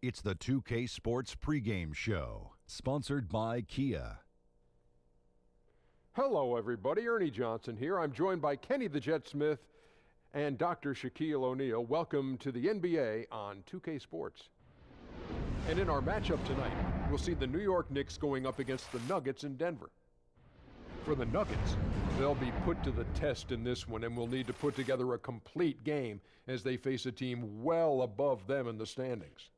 It's the 2K Sports pregame show, sponsored by Kia. Hello, everybody. Ernie Johnson here. I'm joined by Kenny the Jet Smith and Dr. Shaquille O'Neal. Welcome to the NBA on 2K Sports. And in our matchup tonight, we'll see the New York Knicks going up against the Nuggets in Denver. For the Nuggets, they'll be put to the test in this one and will need to put together a complete game as they face a team well above them in the standings.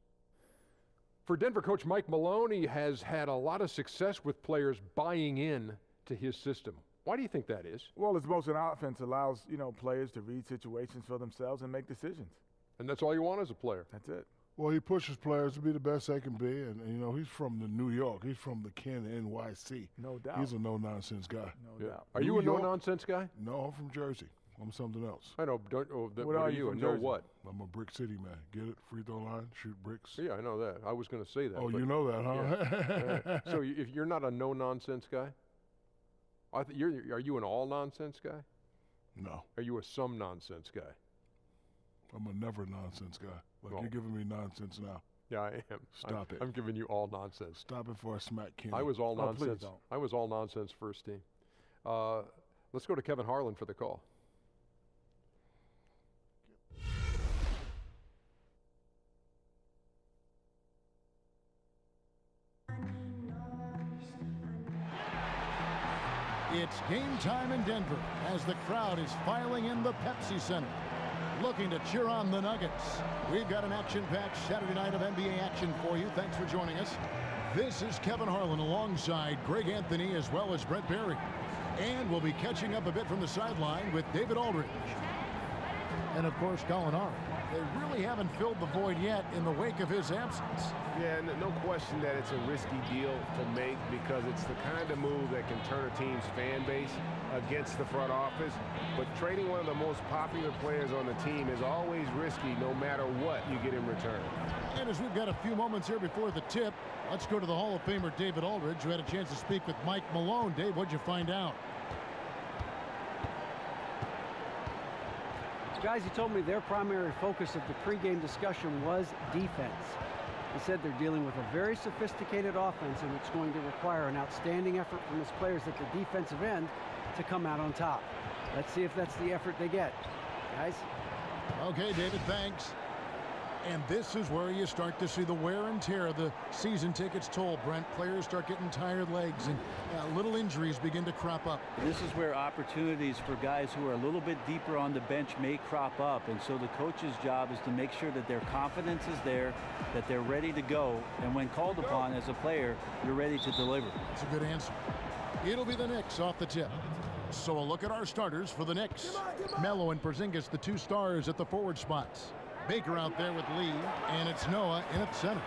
For Denver coach Mike Malone, he has had a lot of success with players buying in to his system. Why do you think that is? Well, it's motion offense allows, players to read situations for themselves and make decisions. And that's all you want as a player. That's it. Well, he pushes players to be the best they can be, and he's from the New York. He's from the Ken NYC. No doubt. He's a no-nonsense guy. No doubt. Are you a no-nonsense guy? No, I'm from Jersey. I'm something else. I know. What are you? From know Jersey? what? I'm a brick city man. Get it? Free throw line, shoot bricks. Yeah, I know that. I was going to say that. Oh, you know that, huh? Yeah. So if you're not a no-nonsense guy, are you an all-nonsense guy? No. Are you a some-nonsense guy? I'm a never-nonsense guy. You're giving me nonsense now. Yeah, I am. Stop it. I'm giving you all nonsense. Stop it before I smack Kenny. I was all nonsense. Please don't. I was all nonsense first team. Let's go to Kevin Harlan for the call. It's game time in Denver as the crowd is filing in the Pepsi Center, looking to cheer on the Nuggets. We've got an action-packed Saturday night of NBA action for you. Thanks for joining us. This is Kevin Harlan alongside Greg Anthony as well as Brett Barry. And we'll be catching up a bit from the sideline with David Aldridge. And, of course, Gallinari. They really haven't filled the void yet in the wake of his absence. Yeah, no question that it's a risky deal to make because it's the kind of move that can turn a team's fan base against the front office. But trading one of the most popular players on the team is always risky no matter what you get in return. And as we've got a few moments here before the tip, let's go to the Hall of Famer David Aldridge, who had a chance to speak with Mike Malone. Dave, what'd you find out? Guys, he told me their primary focus of the pregame discussion was defense. He said they're dealing with a very sophisticated offense, and it's going to require an outstanding effort from his players at the defensive end to come out on top. Let's see if that's the effort they get. Guys? Okay, David, thanks. And this is where you start to see the wear and tear of the season tickets toll, Brent. Players start getting tired legs, and little injuries begin to crop up. This is where opportunities for guys who are a little bit deeper on the bench may crop up. And so the coach's job is to make sure that their confidence is there, that they're ready to go. And when called upon as a player, you're ready to deliver. That's a good answer. It'll be the Knicks off the tip. So a look at our starters for the Knicks. Melo and Porzingis, the two stars at the forward spots. Baker out there with Lee, and it's Noah in at center.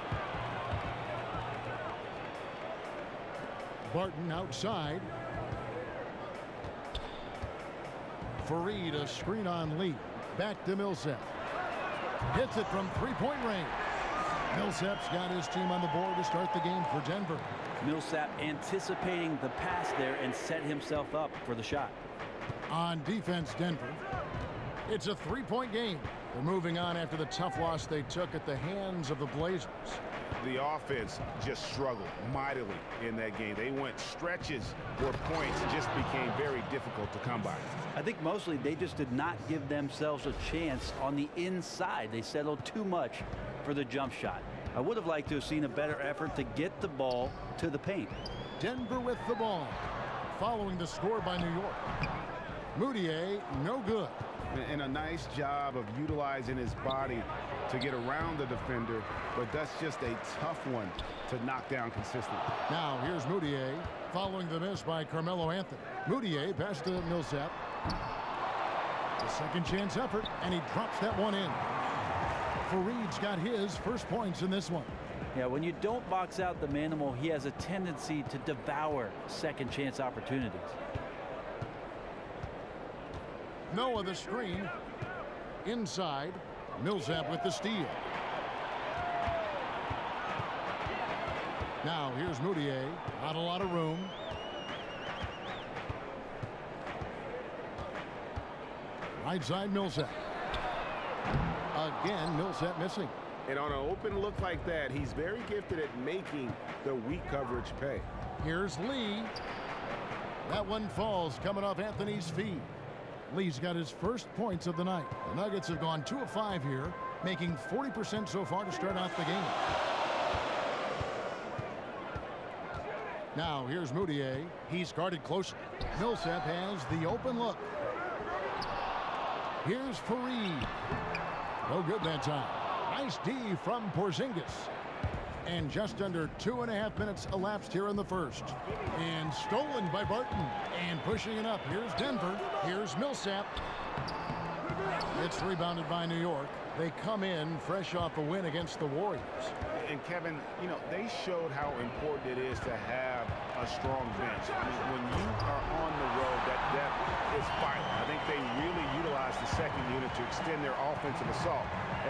Barton outside. Fareed, a screen on Lee. Back to Millsap. Hits it from three-point range. Millsap's got his team on the board to start the game for Denver. Millsap anticipating the pass there and set himself up for the shot. On defense, Denver. It's a three-point game. They're moving on after the tough loss they took at the hands of the Blazers. The offense just struggled mightily in that game. They went stretches where points just became very difficult to come by. I think mostly they just did not give themselves a chance on the inside. They settled too much for the jump shot. I would have liked to have seen a better effort to get the ball to the paint. Denver with the ball, following the score by New York. Moutier, no good. And a nice job of utilizing his body to get around the defender, but that's just a tough one to knock down consistently. Now here's Moutier, following the miss by Carmelo Anthony. Moutier pass to Millsap. A second chance effort, and he drops that one in. Fareed's got his first points in this one. Yeah, when you don't box out the manimal, he has a tendency to devour second chance opportunities. Noah the screen. Inside. Millsap with the steal. Now here's Moutier. Not a lot of room. Right side Millsap. Again, Millsap missing. And on an open look like that, he's very gifted at making the weak coverage pay. Here's Lee. That one falls coming off Anthony's feet. Lee's got his first points of the night. The Nuggets have gone 2 of 5 here, making 40% so far to start out the game. Now here's Moutier. He's guarded closely. Millsap has the open look. Here's Fareed. No good that time. Nice D from Porzingis. And just under 2.5 minutes elapsed here in the first. And stolen by Barton. And pushing it up. Here's Denver. Here's Millsap. It's rebounded by New York. They come in fresh off a win against the Warriors. And Kevin, you know, they showed how important it is to have a strong bench. I mean, when you are on the road, that depth is vital. I think they really utilized the second unit to extend their offensive assault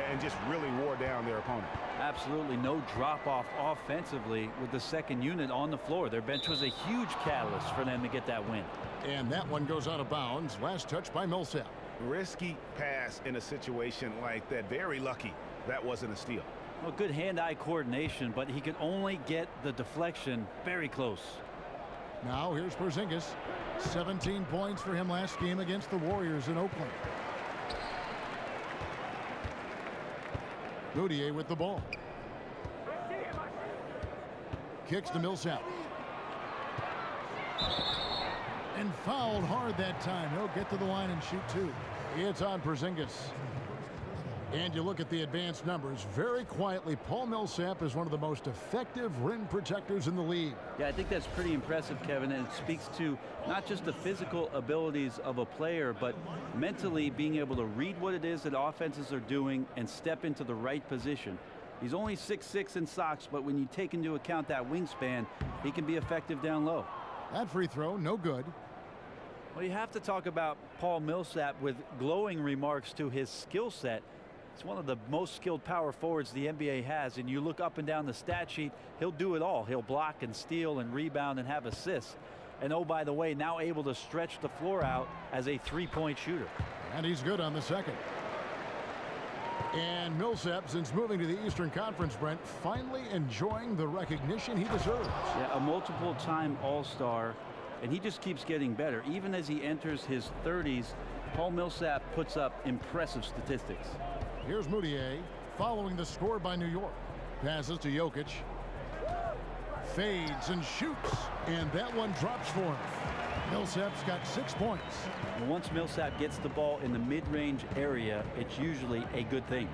and just really wore down their opponent. Absolutely no drop-off offensively with the second unit on the floor. Their bench was a huge catalyst for them to get that win. And that one goes out of bounds. Last touch by Millsap. Risky pass in a situation like that. Very lucky that wasn't a steal. Well, good hand-eye coordination, but he could only get the deflection very close. Now here's Porzingis. 17 points for him last game against the Warriors in Oakland. Moutier with the ball. Kicks to Millsap. And fouled hard that time. He'll get to the line and shoot 2. It's on Porzingis. And you look at the advanced numbers. Very quietly, Paul Millsap is one of the most effective rim protectors in the league. Yeah, I think that's pretty impressive, Kevin, and it speaks to not just the physical abilities of a player, but mentally being able to read what it is that offenses are doing and step into the right position. He's only 6'6" in socks, but when you take into account that wingspan, he can be effective down low. That free throw, no good. Well, you have to talk about Paul Millsap with glowing remarks to his skill set. It's one of the most skilled power forwards the NBA has, and you look up and down the stat sheet, he'll do it all. He'll block and steal and rebound and have assists. And oh, by the way, now able to stretch the floor out as a three-point shooter. And he's good on the second. And Millsap, since moving to the Eastern Conference, Brent, finally enjoying the recognition he deserves. Yeah, a multiple-time All-Star, and he just keeps getting better. Even as he enters his 30s, Paul Millsap puts up impressive statistics. Here's Moutier following the score by New York. Passes to Jokic. Fades and shoots. And that one drops for him. Millsap's got 6 points. And once Millsap gets the ball in the mid-range area, it's usually a good thing.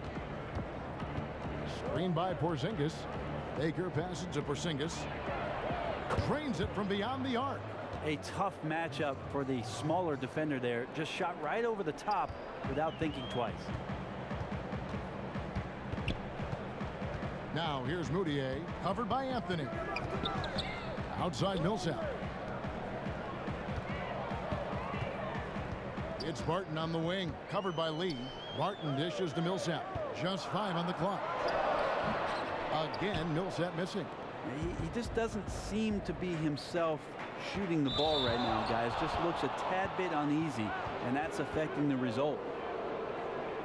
Screen by Porzingis. Baker passes to Porzingis. Trains it from beyond the arc. A tough matchup for the smaller defender there. Just shot right over the top without thinking twice. Now here's Moutier, covered by Anthony. Outside Millsap. It's Barton on the wing, covered by Lee. Barton dishes to Millsap. Just 5 on the clock. Again, Millsap missing. He just doesn't seem to be himself shooting the ball right now, guys. Just looks a tad bit uneasy, and that's affecting the result.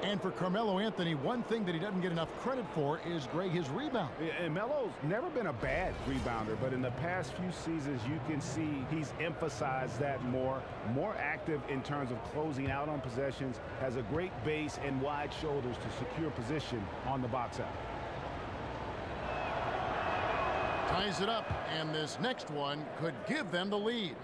And for Carmelo Anthony, one thing that he doesn't get enough credit for is, Greg, his rebound. And Melo's never been a bad rebounder, but in the past few seasons, you can see he's emphasized that more active in terms of closing out on possessions, has a great base and wide shoulders to secure position on the box out. Ties it up, and this next one could give them the lead.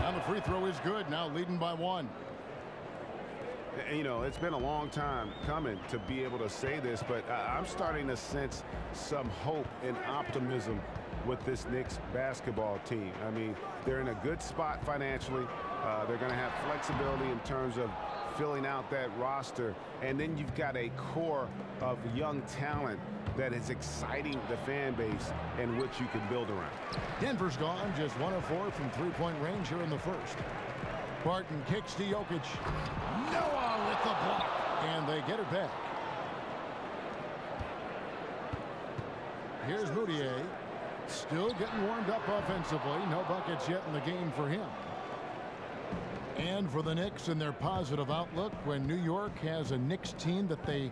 And the free throw is good, now leading by 1. You know, it's been a long time coming to be able to say this, but I'm starting to sense some hope and optimism with this Knicks basketball team. I mean, they're in a good spot financially. They're going to have flexibility in terms of filling out that roster. And then you've got a core of young talent that is exciting the fan base and which you can build around. Denver's gone, just 1 of 4 from three-point range here in the first. Barton kicks to Jokic. Noah with the block. And they get it back. Here's Moutier. Still getting warmed up offensively. No buckets yet in the game for him. And for the Knicks and their positive outlook, when New York has a Knicks team that they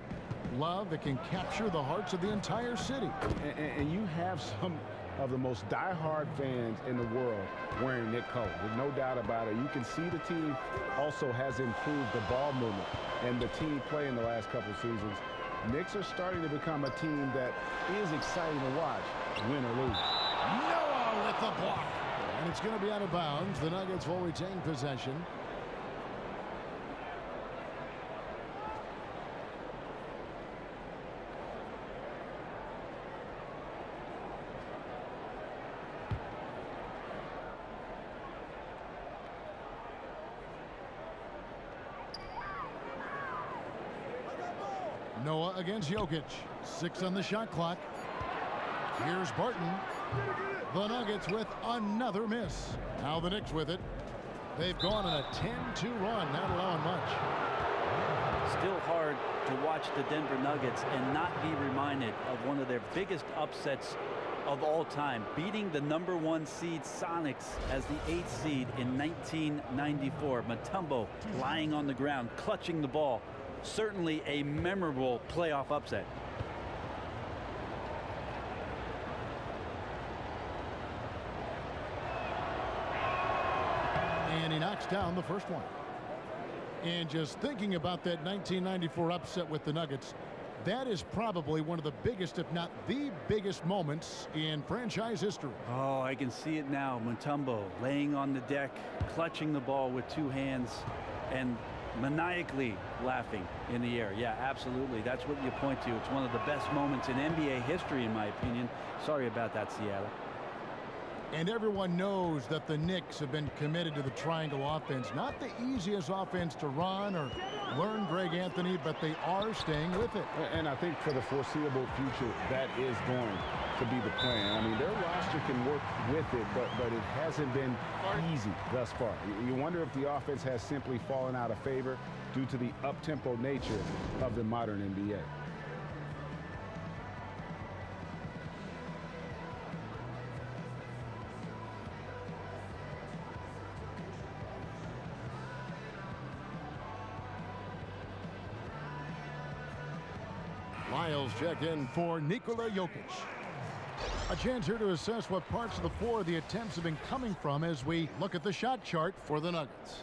love, it can capture the hearts of the entire city. And you have some of the most diehard fans in the world wearing Knicks colors. There's no doubt about it. You can see the team also has improved the ball movement and the team play in the last couple seasons. Knicks are starting to become a team that is exciting to watch, win or lose. Noah with the block. And it's going to be out of bounds. The Nuggets will retain possession. Noah against Jokic. 6 on the shot clock. Here's Barton. The Nuggets with another miss. Now the Knicks with it. They've gone on a 10-2 run, not allowing much. Still hard to watch the Denver Nuggets and not be reminded of one of their biggest upsets of all time, beating the #1 seed Sonics as the 8th seed in 1994. Mutombo lying on the ground, clutching the ball. Certainly a memorable playoff upset. And he knocks down the first one. And just thinking about that 1994 upset with the Nuggets, that is probably one of the biggest, if not the biggest moments in franchise history. Oh, I can see it now. Mutombo laying on the deck, clutching the ball with 2 hands, and maniacally laughing in the air. Yeah, absolutely. That's what you point to. It's one of the best moments in NBA history, in my opinion. Sorry about that, Seattle. And everyone knows that the Knicks have been committed to the triangle offense. Not the easiest offense to run or learn Greg Anthony, but they are staying with it. And I think for the foreseeable future, that is going to be the plan. I mean, their roster can work with it, but it hasn't been easy thus far. You wonder if the offense has simply fallen out of favor due to the up-tempo nature of the modern NBA. Lyles check in for Nikola Jokic. A chance here to assess what parts of the floor the attempts have been coming from as we look at the shot chart for the Nuggets.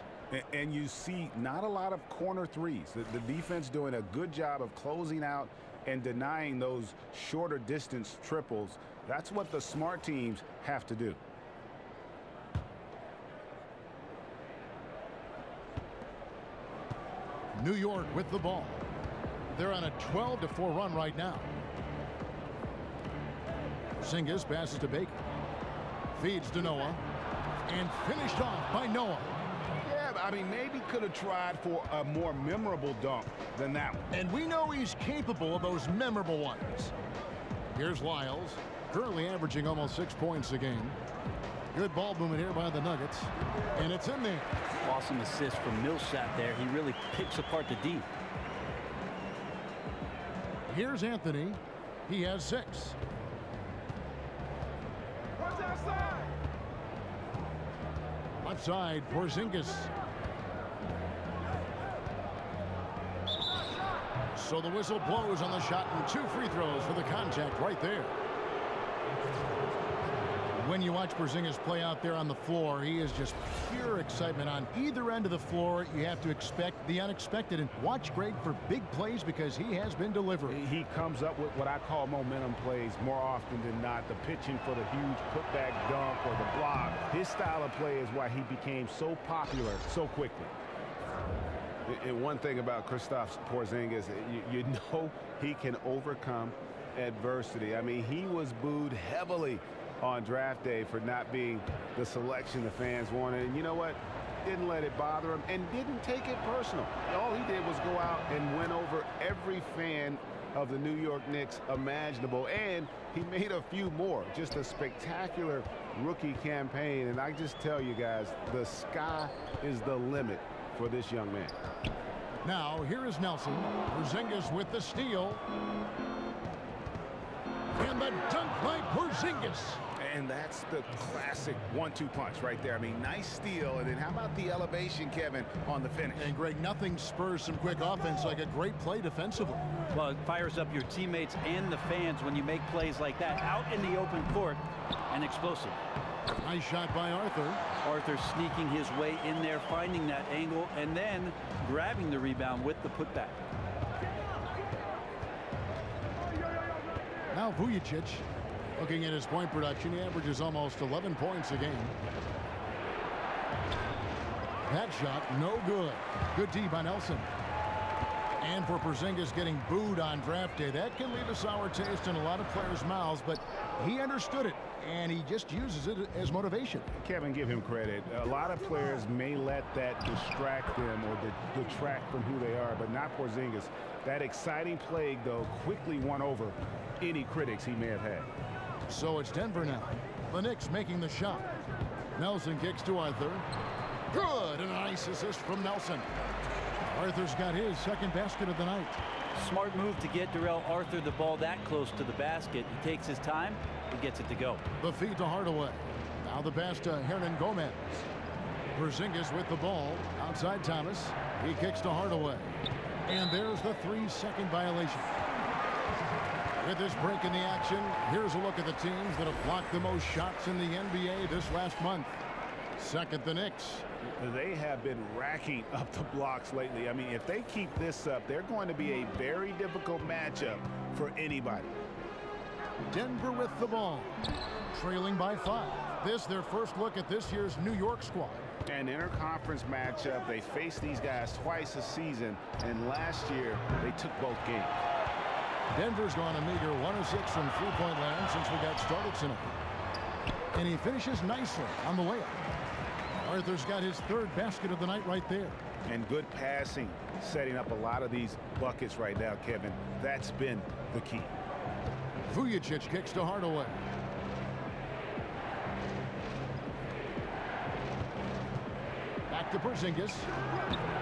And you see not a lot of corner threes. The defense doing a good job of closing out and denying those shorter distance triples. That's what the smart teams have to do. New York with the ball. They're on a 12-4 run right now. Porzingis passes to Baker. Feeds to Noah. And finished off by Noah. Yeah, I mean, maybe could have tried for a more memorable dunk than that one. And we know he's capable of those memorable ones. Here's Lyles, currently averaging almost 6 points a game. Good ball movement here by the Nuggets. And it's in there. Awesome assist from Millsap there. He really picks apart the D. Here's Anthony. He has 6. Left side, Porzingis. So the whistle blows on the shot and 2 free throws for the contact right there. When you watch Porzingis play out there on the floor, he is just pure excitement. On either end of the floor, you have to expect the unexpected. And watch Greg for big plays because he has been delivering. He comes up with what I call momentum plays more often than not. The pitching for the huge putback dunk or the block. His style of play is why he became so popular so quickly. And one thing about Kristaps Porzingis, you know he can overcome adversity. I mean, he was booed heavily on draft day for not being the selection the fans wanted. And you know what? Didn't let it bother him and didn't take it personal. All he did was go out and win over every fan of the New York Knicks imaginable, and he made a few more. Just a spectacular rookie campaign, and I just tell you guys, the sky is the limit for this young man. Now, here is Nelson. Porzingis with the steal. And the dunk by Porzingis. And that's the classic 1-2 punch right there. I mean, nice steal. And then how about the elevation, Kevin, on the finish? And, Greg, nothing spurs some quick offense like a great play defensively. Well, it fires up your teammates and the fans when you make plays like that out in the open court and explosive. Nice shot by Arthur. Arthur sneaking his way in there, finding that angle, and then grabbing the rebound with the putback. Now Vujicic, looking at his point production, he averages almost 11 points a game. That shot, no good. Good D by Nelson. And for Porzingis getting booed on draft day, that can leave a sour taste in a lot of players' mouths, but he understood it, and he just uses it as motivation. Kevin, give him credit. A lot of players may let that distract them or detract from who they are, but not Porzingis. That exciting play, though, quickly won over any critics he may have had. So it's Denver now. The Knicks making the shot. Nelson kicks to Arthur. Good, and a nice assist from Nelson. Arthur's got his second basket of the night. Smart move to get Darrell Arthur the ball that close to the basket. He takes his time, he gets it to go. The feed to Hardaway. Now the pass to Hernan Gomez. Porzingis with the ball. Outside Thomas. He kicks to Hardaway. And there's the 3-second violation. With this break in the action, here's a look at the teams that have blocked the most shots in the NBA this last month. Second, the Knicks. They have been racking up the blocks lately. I mean, if they keep this up, they're going to be a very difficult matchup for anybody. Denver with the ball, trailing by 5. This their first look at this year's New York squad. An interconference matchup. They face these guys twice a season, and last year they took both games. Denver's gone a meager 1 of 6 from three-point land since we got started tonight. And he finishes nicely on the layup. Arthur's got his third basket of the night right there. And good passing, setting up a lot of these buckets right now, Kevin. That's been the key. Vujicic kicks to Hardaway. Back to Porzingis.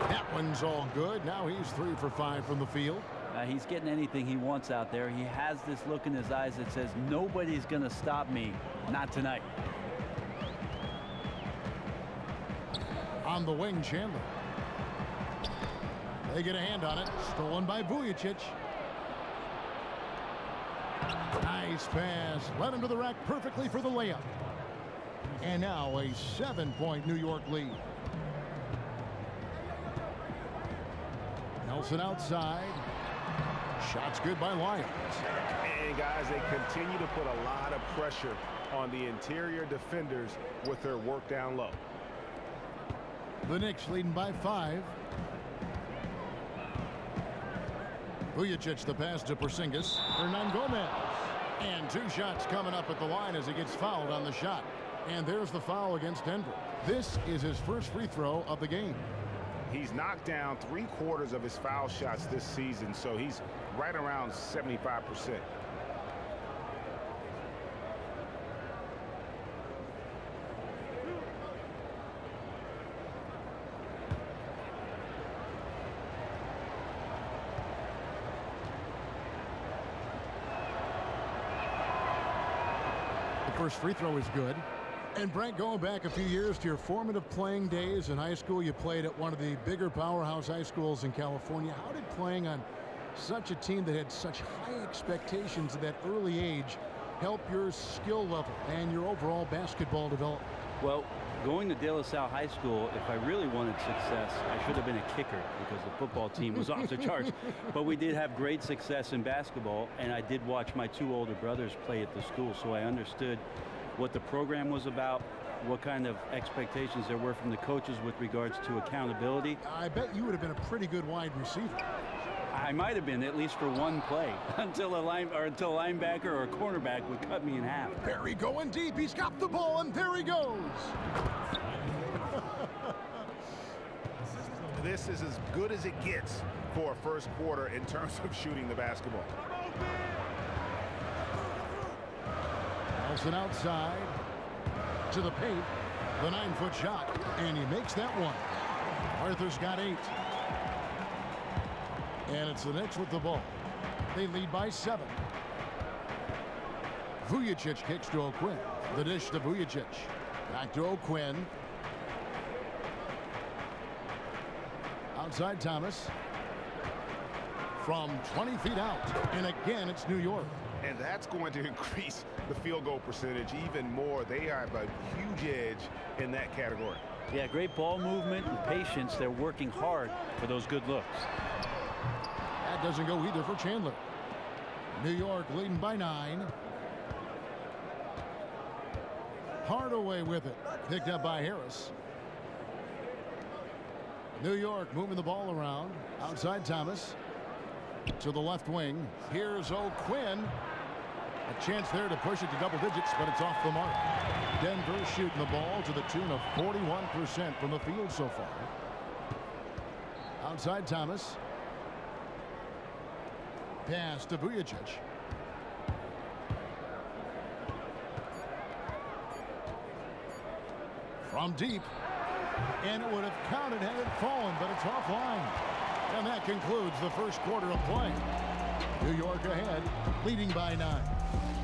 That one's all good. Now he's 3 for 5 from the field. He's getting anything he wants out there. He has this look in his eyes that says, nobody's going to stop me. Not tonight. On the wing, Chandler. They get a hand on it. Stolen by Vujicic. Nice pass. Led him to the rack perfectly for the layup. And now a 7-point New York lead. Nelson outside. Shots good by Lyons. And guys, they continue to put a lot of pressure on the interior defenders with their work down low. The Knicks leading by 5. Vujicic the pass to Porzingis. Hernan Gomez. And 2 shots coming up at the line as he gets fouled on the shot. And there's the foul against Denver. This is his first free throw of the game. He's knocked down 3/4 of his foul shots this season, so he's right around 75%. The first free throw is good. And Brent, going back a few years to your formative playing days in high school, you played at one of the bigger powerhouse high schools in California. How did playing on such a team that had such high expectations at that early age help your skill level and your overall basketball development? Well, going to De La Salle High School, if I really wanted success, I should have been a kicker because the football team was off the charts. But we did have great success in basketball, and I did watch my 2 older brothers play at the school, so I understood what the program was about, what kind of expectations there were from the coaches with regards to accountability. I bet you would have been a pretty good wide receiver. I might have been, at least for one play, until a linebacker or a cornerback would cut me in half. Perry going deep. He's got the ball, and there he goes. This is as good as it gets for a first quarter in terms of shooting the basketball. Nelson outside to the paint. The 9-foot shot, and he makes that one. Arthur's got 8. And it's the Knicks with the ball. They lead by 7. Vujicic kicks to O'Quinn. The dish to Vujicic. Back to O'Quinn. Outside Thomas. From 20 feet out. And again, it's New York. And that's going to increase the field goal percentage even more. They have a huge edge in that category. Yeah, great ball movement and patience. They're working hard for those good looks. That doesn't go either for Chandler. New York leading by 9. Hardaway with it. Picked up by Harris. New York moving the ball around. Outside Thomas. To the left wing. Here's O'Quinn. A chance there to push it to double digits, but it's off the mark. Denver shooting the ball to the tune of 41% from the field so far. Outside Thomas. Pass to Vujicic. From deep. And it would have counted had it fallen, but it's offline. And that concludes the first quarter of play. New York ahead, leading by 9.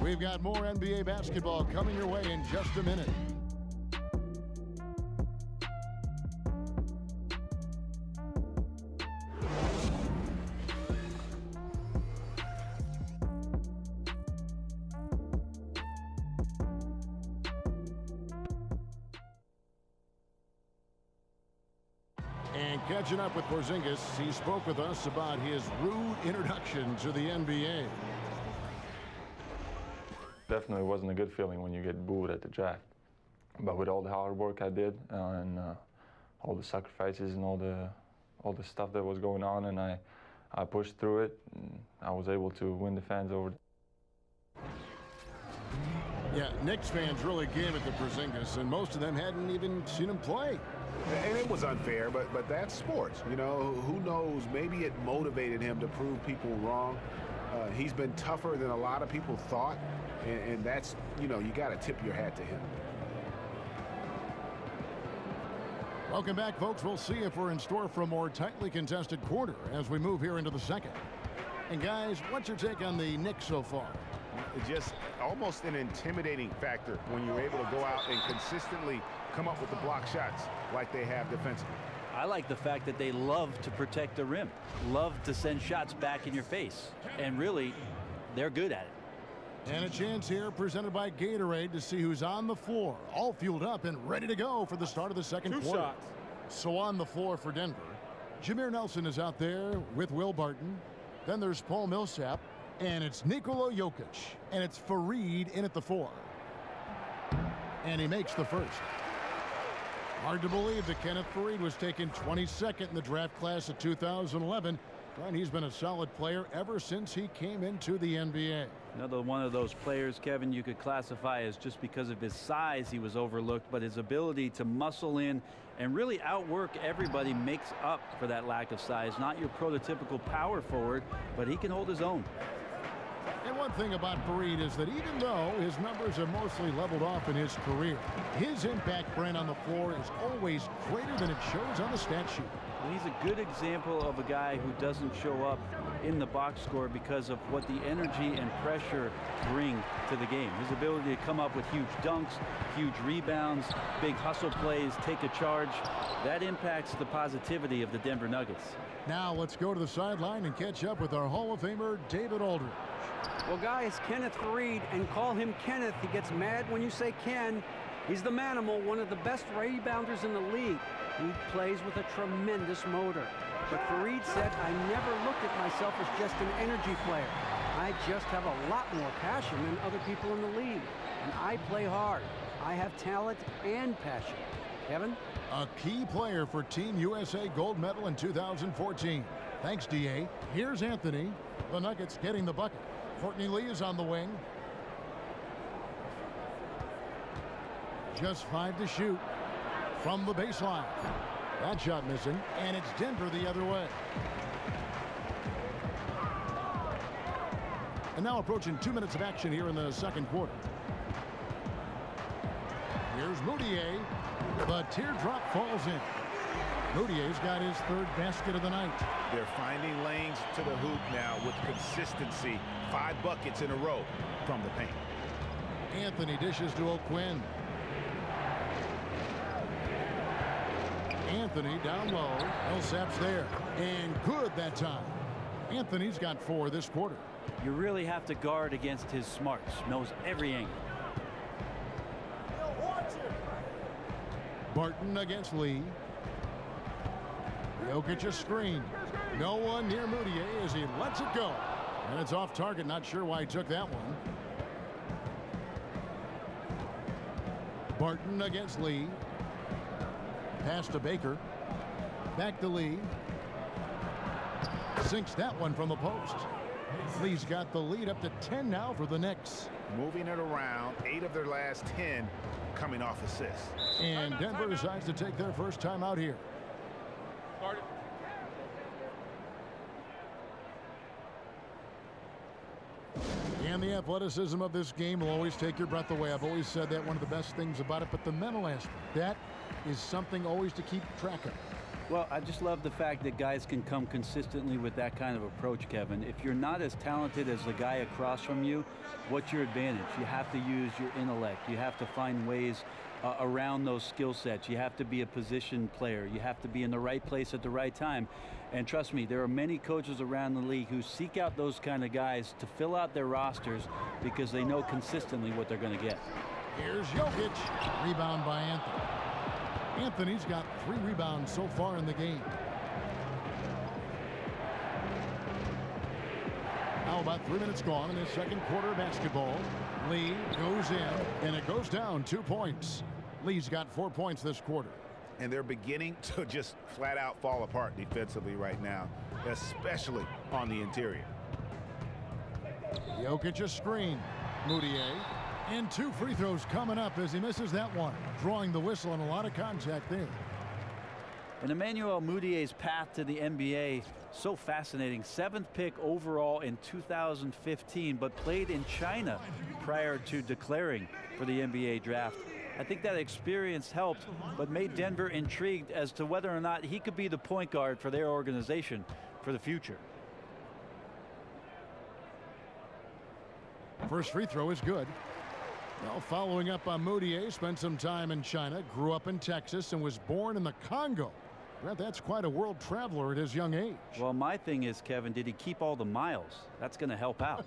We've got more NBA basketball coming your way in just a minute. And catching up with Porzingis, he spoke with us about his rude introduction to the NBA. Definitely wasn't a good feeling when you get booed at the draft. But with all the hard work I did and all the sacrifices and all the stuff that was going on, and I pushed through it, and I was able to win the fans over. Yeah, Knicks fans really gave it to Porzingis, and most of them hadn't even seen him play. And it was unfair, but that's sports. You know, who knows? Maybe it motivated him to prove people wrong. He's been tougher than a lot of people thought, and that's, you know, you got to tip your hat to him. Welcome back, folks. We'll see if we're in store for a more tightly contested quarter as we move here into the second. And guys, what's your take on the Knicks so far? It's just almost an intimidating factor when you're able to go out and consistently come up with the block shots like they have defensively. I like the fact that they love to protect the rim, love to send shots back in your face, and really, they're good at it. And a chance here presented by Gatorade to see who's on the floor, all fueled up and ready to go for the start of the second quarter. Shots. So on the floor for Denver, Jameer Nelson is out there with Will Barton. Then there's Paul Millsap, and it's Nikola Jokic, and it's Fareed in at the 4. And he makes the first. Hard to believe that Kenneth Fareed was taken 22nd in the draft class of 2011, and he's been a solid player ever since he came into the NBA. Another one of those players, Kevin, you could classify as just because of his size he was overlooked, but his ability to muscle in and really outwork everybody makes up for that lack of size. Not your prototypical power forward, but he can hold his own. And one thing about Fareed is that even though his numbers are mostly leveled off in his career, his impact, Brent, on the floor is always greater than it shows on the stat sheet. He's a good example of a guy who doesn't show up in the box score because of what the energy and pressure bring to the game. His ability to come up with huge dunks, huge rebounds, big hustle plays, take a charge, that impacts the positivity of the Denver Nuggets. Now let's go to the sideline and catch up with our Hall of Famer, David Aldridge. Well, guys, Kenneth Fareed, and call him Kenneth. He gets mad when you say Ken. He's the manimal, one of the best rebounders in the league. He plays with a tremendous motor. But Fareed said, I never looked at myself as just an energy player. I just have a lot more passion than other people in the league. And I play hard. I have talent and passion. Kevin? A key player for Team USA gold medal in 2014. Thanks, D.A. Here's Anthony. The Nuggets getting the bucket. Courtney Lee is on the wing. Just 5 to shoot from the baseline. That shot missing, and it's Denver the other way. And now approaching 2 minutes of action here in the second quarter. Here's Moutier. The teardrop falls in. Moutier's got his third basket of the night. They're finding lanes to the hoop now with consistency. 5 buckets in a row from the paint. Anthony dishes to O'Quinn. Anthony down low. Millsap's there. And good that time. Anthony's got 4 this quarter. You really have to guard against his smarts. Knows every angle. Barton against Lee. Jokic a screen. No one near Moutier as he lets it go. And it's off target. Not sure why he took that one. Barton against Lee. Pass to Baker. Back to Lee. Sinks that one from the post. Lee's got the lead up to 10 now for the Knicks. Moving it around. 8 of their last 10 coming off assists. And Denver decides to take their first time out here. And the athleticism of this game will always take your breath away. I've always said that, one of the best things about it, but the mental aspect, that is something always to keep track of. Well, I just love the fact that guys can come consistently with that kind of approach, Kevin. If you're not as talented as the guy across from you, what's your advantage? You have to use your intellect. You have to find ways around those skill sets. You have to be a position player. You have to be in the right place at the right time. And trust me, there are many coaches around the league who seek out those kind of guys to fill out their rosters because they know consistently what they're going to get. Here's Jokic. Rebound by Anthony. Anthony's got 3 rebounds so far in the game. Now about 3 minutes gone in the second quarter of basketball. Lee goes in, and it goes down 2 points. Lee's got 4 points this quarter. And they're beginning to just flat out fall apart defensively right now, especially on the interior. Jokic a screen. Moutier. And 2 free throws coming up as he misses that one. Drawing the whistle and a lot of contact there. And Emmanuel Moutier's path to the NBA, so fascinating. 7th pick overall in 2015, but played in China prior to declaring for the NBA draft. I think that experience helped, but made Denver intrigued as to whether or not he could be the point guard for their organization for the future. First free throw is good. Well, following up on Moutier, spent some time in China, grew up in Texas, and was born in the Congo. Well, that's quite a world traveler at his young age. Well, my thing is, Kevin, did he keep all the miles? That's going to help out.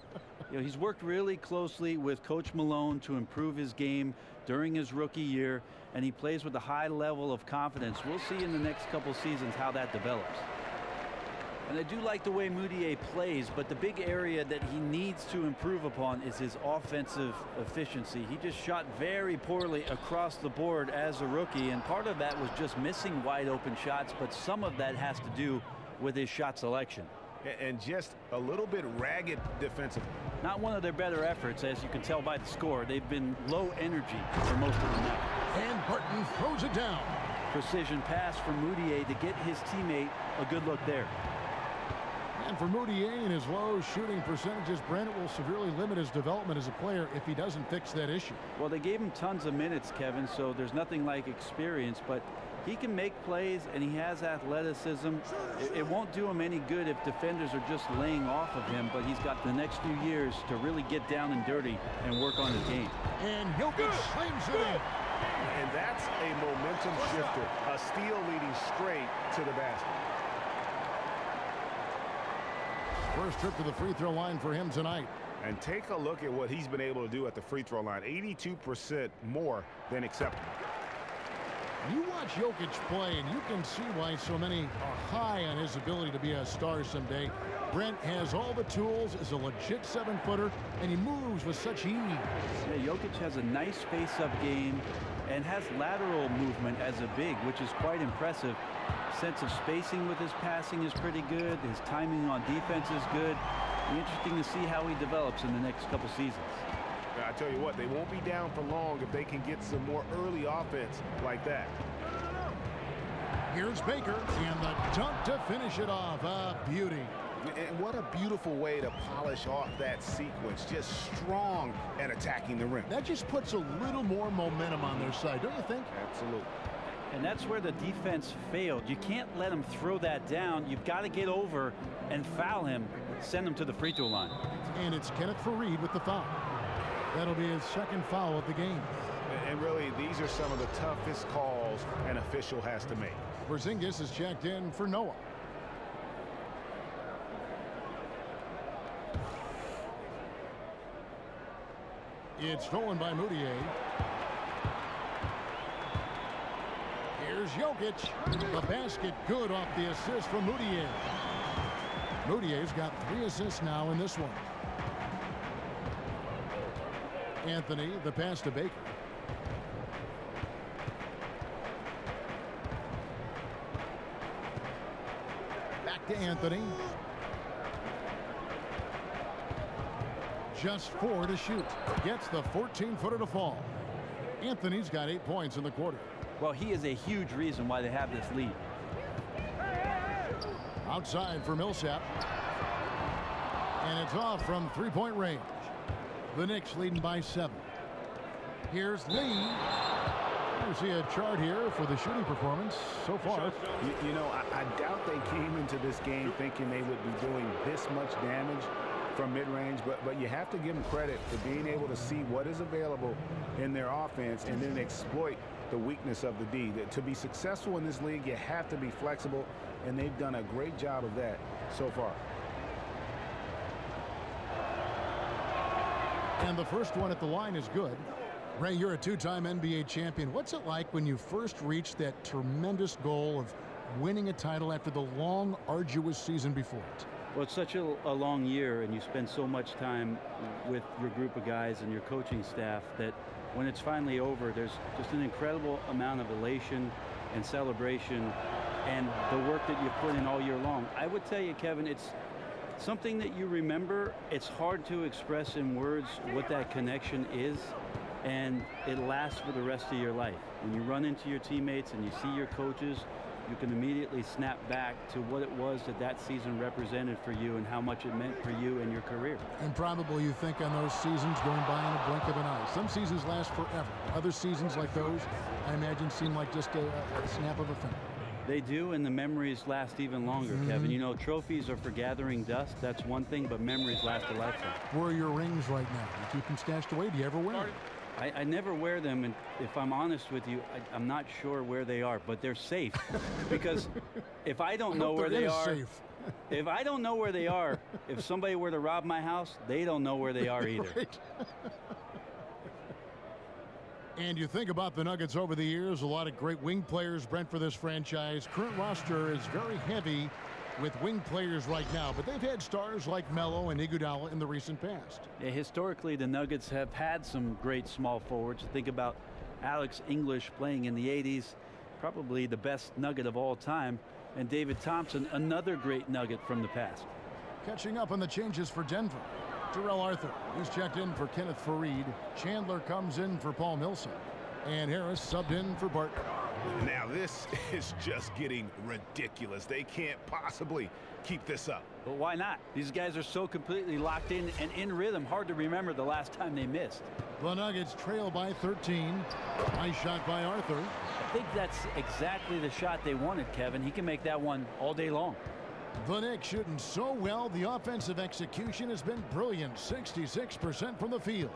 You know, he's worked really closely with Coach Malone to improve his game during his rookie year, and he plays with a high level of confidence. We'll see in the next couple seasons how that develops. And I do like the way Moutier plays, but the big area that he needs to improve upon is his offensive efficiency. He just shot very poorly across the board as a rookie, and part of that was just missing wide open shots, but some of that has to do with his shot selection. And just a little bit ragged defensively. Not one of their better efforts, as you can tell by the score. They've been low energy for most of the night. And Barton throws it down. Precision pass from Moutier to get his teammate a good look there. And for Moutier and his low shooting percentages, Brent, will severely limit his development as a player if he doesn't fix that issue. Well, they gave him tons of minutes, Kevin, so there's nothing like experience, but he can make plays and he has athleticism. It won't do him any good if defenders are just laying off of him, but he's got the next few years to really get down and dirty and work on his game. And Jokic slams it in. And that's a momentum shifter. A steal leading straight to the basket. First trip to the free throw line for him tonight. And take a look at what he's been able to do at the free throw line. 82% more than acceptable. You watch Jokic play, and you can see why so many are high on his ability to be a star someday. Brent has all the tools, is a legit 7-footer, and he moves with such ease. Yeah, Jokic has a nice face-up game and has lateral movement as a big, which is quite impressive. Sense of spacing with his passing is pretty good. His timing on defense is good. It'll be interesting to see how he develops in the next couple seasons. I tell you what, they won't be down for long if they can get some more early offense like that. Here's Baker, and the dunk to finish it off. A beauty. And what a beautiful way to polish off that sequence. Just strong and attacking the rim. That just puts a little more momentum on their side, don't you think? Absolutely. And that's where the defense failed. You can't let him throw that down. You've got to get over and foul him, send him to the free throw line. And it's Kenneth Faried with the foul. That'll be his second foul of the game. And really, these are some of the toughest calls an official has to make. Porzingis is checked in for Noah. It's stolen by Moutier. Here's Jokic. The basket good off the assist from Moutier. Moutier's got 3 assists now in this one. Anthony, the pass to Baker. Back to Anthony. Just 4 to shoot. Gets the 14-footer to fall. Anthony's got 8 points in the quarter. Well, he is a huge reason why they have this lead. Outside for Millsap. And it's off from 3-point range. The Knicks leading by 7. Here's Lee. You see a chart here for the shooting performance so far. You know, I doubt they came into this game thinking they would be doing this much damage from mid-range, but you have to give them credit for being able to see what is available in their offense and then exploit the weakness of the D. To be successful in this league, you have to be flexible, and they've done a great job of that so far. And the first one at the line is good. Ray, you're a 2-time NBA champion. What's it like when you first reached that tremendous goal of winning a title after the long, arduous season before it? Well, it's such a long year, and you spend so much time with your group of guys and your coaching staff that when it's finally over, there's just an incredible amount of elation and celebration and the work that you've put in all year long. I would tell you, Kevin, it's something that you remember. It's hard to express in words what that connection is, and it lasts for the rest of your life. When you run into your teammates and you see your coaches, you can immediately snap back to what it was that season represented for you and how much it meant for you and your career. And probably you think on those seasons going by in a blink of an eye. Some seasons last forever. Other seasons like those, I imagine, seem like just a snap of a finger. They do, and the memories last even longer, Kevin. You know, trophies are for gathering dust. That's one thing, but memories last a lifetime. Where are your rings right now? You keep them stashed away? Do you ever wear them? I never wear them, and if I'm honest with you, I'm not sure where they are, but they're safe. Because if I don't know where they are, if I don't know where they are, if somebody were to rob my house, they don't know where they are either. Right. And you think about the Nuggets over the years, a lot of great wing players, Brent, for this franchise. Current roster is very heavy with wing players right now, but they've had stars like Melo and Iguodala in the recent past. Yeah, historically, the Nuggets have had some great small forwards. Think about Alex English playing in the 80s, probably the best Nugget of all time, and David Thompson, another great Nugget from the past. Catching up on the changes for Denver. Terrell Arthur, he's checked in for Kenneth Faried. Chandler comes in for Paul Millsap. And Harris subbed in for Barton. Now this is just getting ridiculous. They can't possibly keep this up. But why not? These guys are so completely locked in and in rhythm. Hard to remember the last time they missed. The Nuggets trail by 13. Nice shot by Arthur. I think that's exactly the shot they wanted, Kevin. He can make that one all day long. The Knicks shooting so well. The offensive execution has been brilliant. 66% from the field.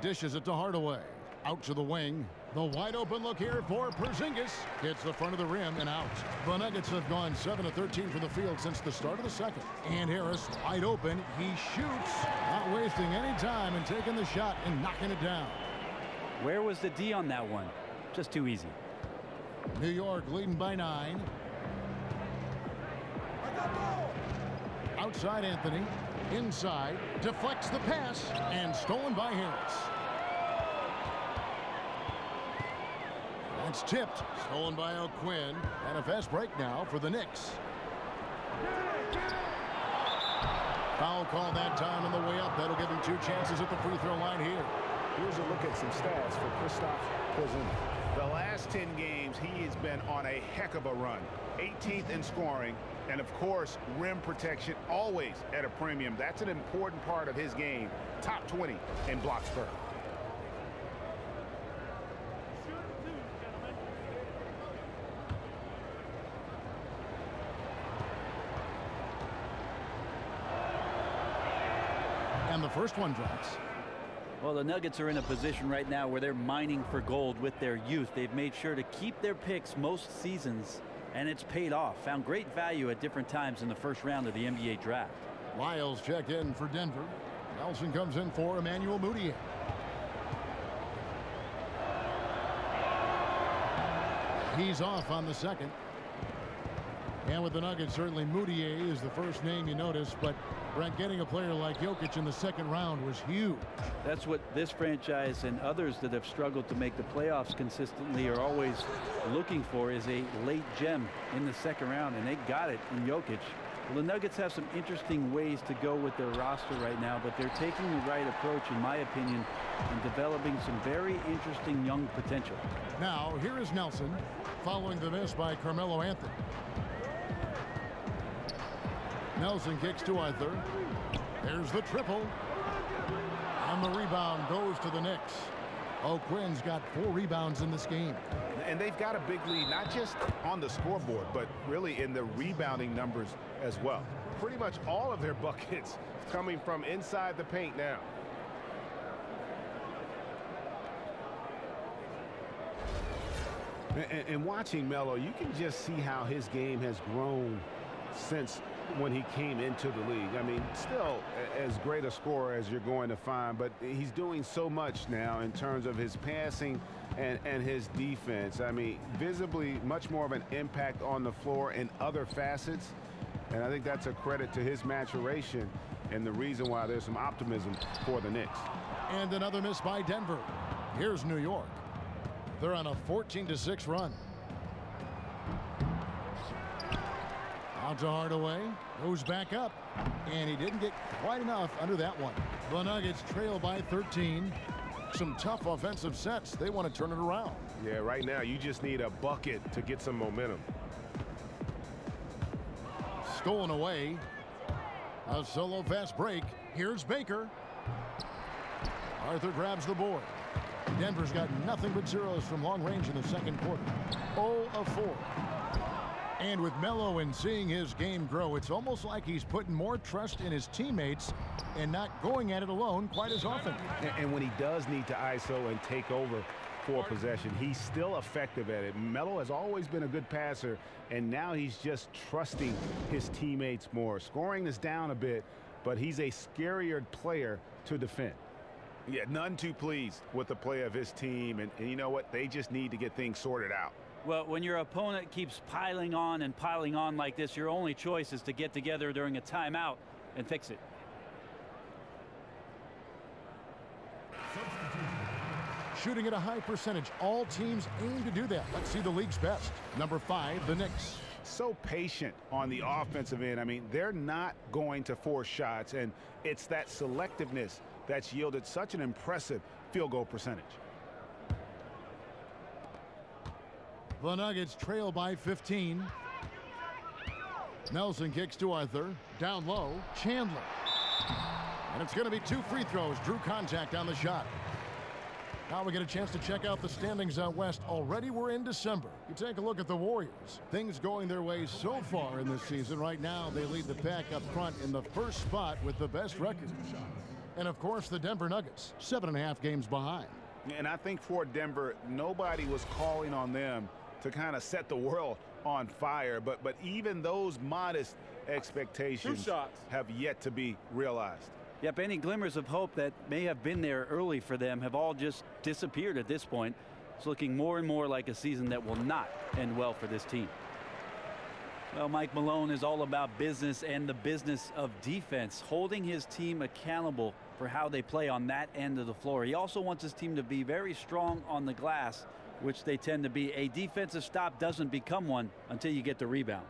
Dishes it to Hardaway. Out to the wing. The wide open look here for Porzingis. Hits the front of the rim and out. The Nuggets have gone 7 of 13 from the field since the start of the second. And Harris wide open. He shoots. Not wasting any time and taking the shot and knocking it down. Where was the D on that one? Just too easy. New York leading by 9. Outside Anthony. Inside. Deflects the pass. And stolen by Harris. That's tipped. Stolen by O'Quinn. And a fast break now for the Knicks. Foul call that time on the way up. That'll give him 2 chances at the free throw line here. Here's a look at some stats for Kristaps Porzingis. The last 10 games, he has been on a heck of a run. 18th in scoring, and of course, rim protection always at a premium. That's an important part of his game. Top 20 in blocks per. And the first one drops. Well, the Nuggets are in a position right now where they're mining for gold with their youth. They've made sure to keep their picks most seasons, and it's paid off. Found great value at different times in the first round of the NBA draft. Lyles checked in for Denver. Nelson comes in for Emmanuel Mudiay. He's off on the second. And with the Nuggets, certainly Mudiay is the first name you notice, but Brent, getting a player like Jokic in the second round was huge. That's what this franchise and others that have struggled to make the playoffs consistently are always looking for, is a late gem in the second round, and they got it in Jokic. Well, the Nuggets have some interesting ways to go with their roster right now, but they're taking the right approach, in my opinion, and developing some very interesting young potential. Now, here is Nelson, following the miss by Carmelo Anthony. Nelson kicks to Arthur. There's the triple. And the rebound goes to the Knicks. O'Quinn's got 4 rebounds in this game. And they've got a big lead, not just on the scoreboard, but really in the rebounding numbers as well. Pretty much all of their buckets coming from inside the paint now. And watching Melo, you can just see how his game has grown since when he came into the league. I mean, still as great a scorer as you're going to find, but he's doing so much now in terms of his passing and his defense. I mean, visibly much more of an impact on the floor in other facets, and I think that's a credit to his maturation and the reason why there's some optimism for the Knicks. And another miss by Denver. Here's New York. They're on a 14-6 run. Out to Hardaway, goes back up, and he didn't get quite enough under that one. The Nuggets trail by 13. Some tough offensive sets. They want to turn it around. Yeah, right now you just need a bucket to get some momentum. Stolen away. A solo fast break. Here's Baker. Arthur grabs the board. Denver's got nothing but zeros from long range in the second quarter. 0 of 4. And with Melo and seeing his game grow, it's almost like he's putting more trust in his teammates and not going at it alone quite as often. And when he does need to ISO and take over for possession, he's still effective at it. Melo has always been a good passer, and now he's just trusting his teammates more. Scoring is down a bit, but he's a scarier player to defend. Yeah, none too pleased with the play of his team, and you know what? They just need to get things sorted out. Well, when your opponent keeps piling on and piling on like this, your only choice is to get together during a timeout and fix it. Shooting at a high percentage. All teams aim to do that. Let's see the league's best. Number 5, the Knicks. So patient on the offensive end. I mean, they're not going to force shots, and it's that selectiveness that's yielded such an impressive field goal percentage. The Nuggets trail by 15. Nelson kicks to Arthur. Down low, Chandler. And it's going to be 2 free throws. Drew contact on the shot. Now we get a chance to check out the standings out west. Already we're in December. You take a look at the Warriors. Things going their way so far in this season. Right now they lead the pack up front in the first spot with the best record. And of course the Denver Nuggets, 7.5 games behind. And I think for Denver, nobody was calling on them to kind of set the world on fire, but even those modest expectations have yet to be realized. Yep, any glimmers of hope that may have been there early for them have all just disappeared at this point. It's looking more and more like a season that will not end well for this team. Well, Mike Malone is all about business and the business of defense, holding his team accountable for how they play on that end of the floor. He also wants his team to be very strong on the glass, which they tend to be. A defensive stop doesn't become one until you get the rebound.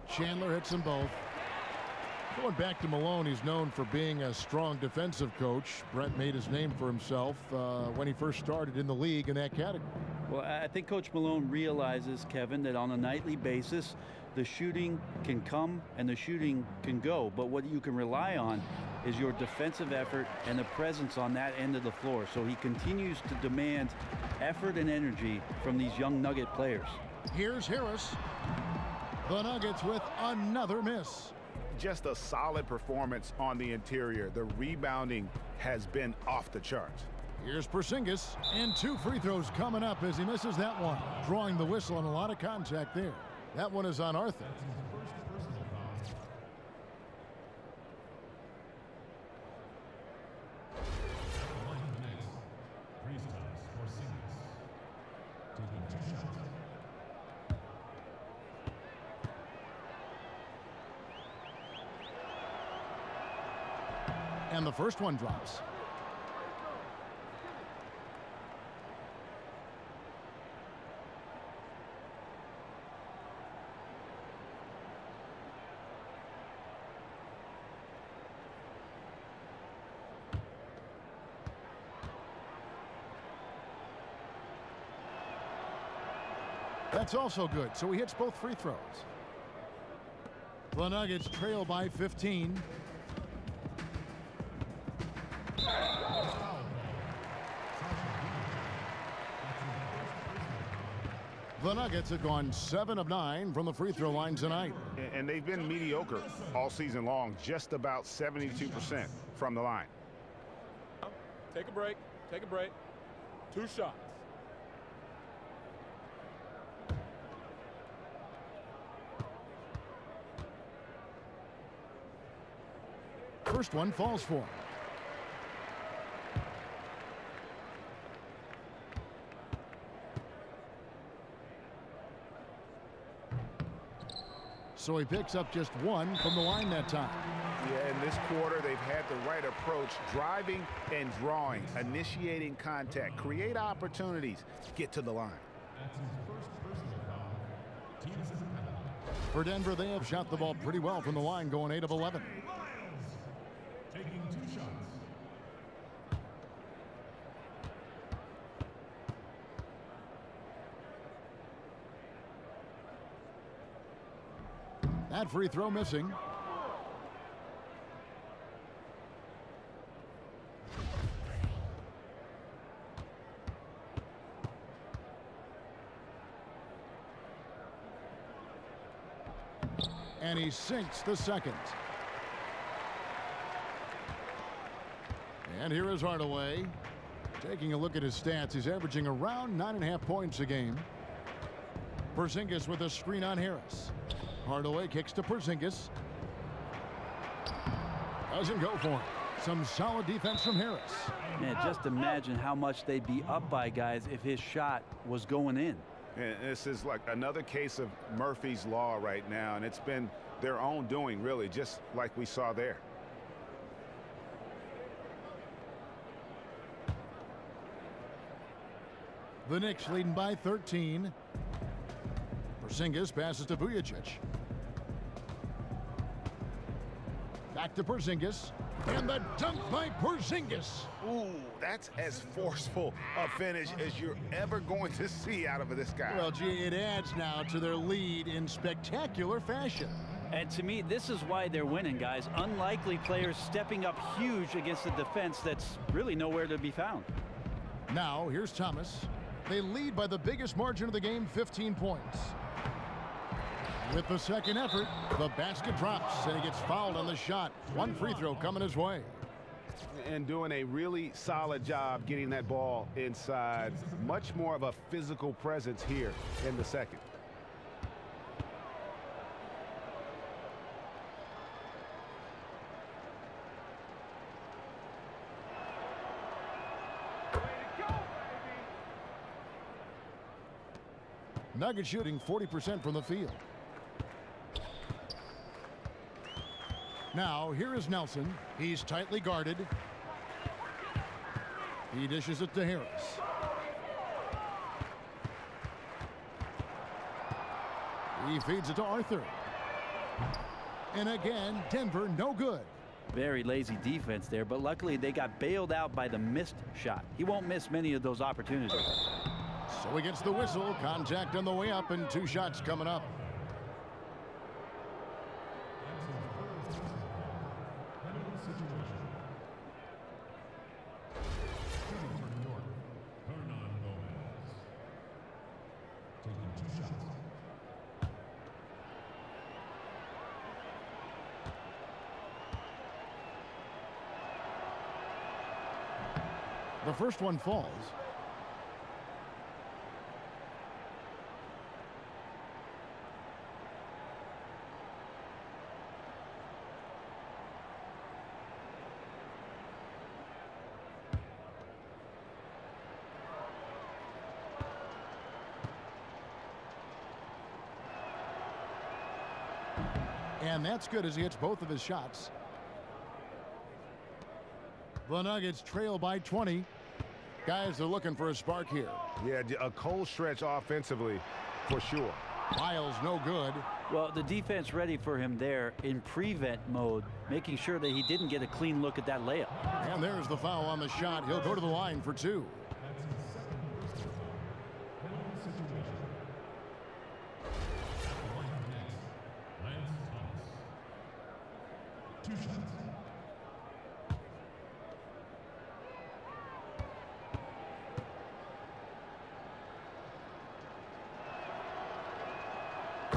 Chandler hits them both. Going back to Malone, he's known for being a strong defensive coach. Brent made his name for himself when he first started in the league in that category. Well, I think Coach Malone realizes, Kevin, that on a nightly basis, the shooting can come and the shooting can go. But what you can rely on is your defensive effort and the presence on that end of the floor. So he continues to demand effort and energy from these young Nugget players. Here's Harris. The Nuggets with another miss. just a solid performance on the interior. The rebounding has been off the charts. Here's Porzingis, and 2 free throws coming up as he misses that one. Drawing the whistle and a lot of contact there. That one is on Arthur. And the first one drops. That's also good, so he hits both free throws. The Nuggets trail by 15. The Nuggets have gone 7 of 9 from the free throw line tonight. And they've been mediocre all season long, just about 72% from the line. Take a break. Take a break. 2 shots. First one falls for him. So he picks up just 1 from the line that time. Yeah, in this quarter, they've had the right approach, driving and drawing, initiating contact, create opportunities, get to the line. For Denver, they have shot the ball pretty well from the line, going 8 of 11. Taking 2 shots. That free throw missing. And he sinks the second. And here is Hardaway. Taking a look at his stats, he's averaging around 9.5 points a game. Porzingis with a screen on Harris. Hardaway kicks to Porzingis. Doesn't go for him. Some solid defense from Harris. Man, just imagine how much they'd be up by, guys, if his shot was going in. And this is like another case of Murphy's Law right now, and it's been their own doing, really, just like we saw there. The Knicks leading by 13. Porzingis passes to Vujacic. Back to Porzingis. And the dunk by Porzingis. Ooh, that's as forceful a finish as you're ever going to see out of this guy. Well, gee, it adds now to their lead in spectacular fashion. And to me, this is why they're winning, guys. Unlikely players stepping up huge against a defense that's really nowhere to be found. Now, here's Thomas. They lead by the biggest margin of the game, 15 points. With the second effort, the basket drops, and he gets fouled on the shot. 1 free throw coming his way. And doing a really solid job getting that ball inside. Much more of a physical presence here in the second. Nuggets shooting 40% from the field. Now, here is Nelson. He's tightly guarded. He dishes it to Harris. He feeds it to Arthur. And again, Denver no good. Very lazy defense there, but luckily they got bailed out by the missed shot. He won't miss many of those opportunities. So he gets the whistle. Contact on the way up, and 2 shots coming up. The first one falls. And that's good as he hits both of his shots. The Nuggets trail by 20. Guys are looking for a spark here. Yeah, a cold stretch offensively for sure. Miles no good. Well, the defense ready for him there in prevent mode, making sure that he didn't get a clean look at that layup. And there's the foul on the shot. He'll go to the line for 2.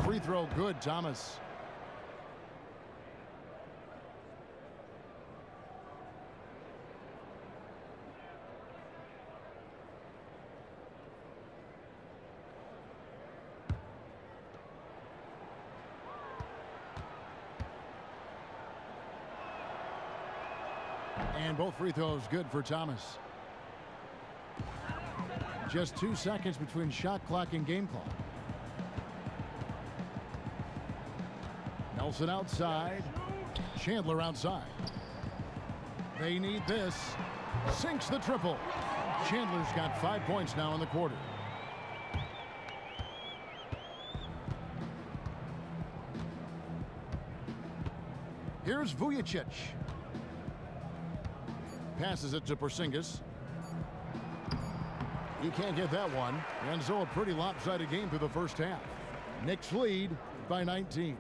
Free throw good, Thomas. And both free throws good for Thomas. Just 2 seconds between shot clock and game clock. Nelson outside. Chandler outside. They need this. Sinks the triple. Chandler's got 5 points now in the quarter. Here's Vujicic. Passes it to Porzingis. He can't get that one. And so a pretty lopsided game through the first half. Knicks lead by 19.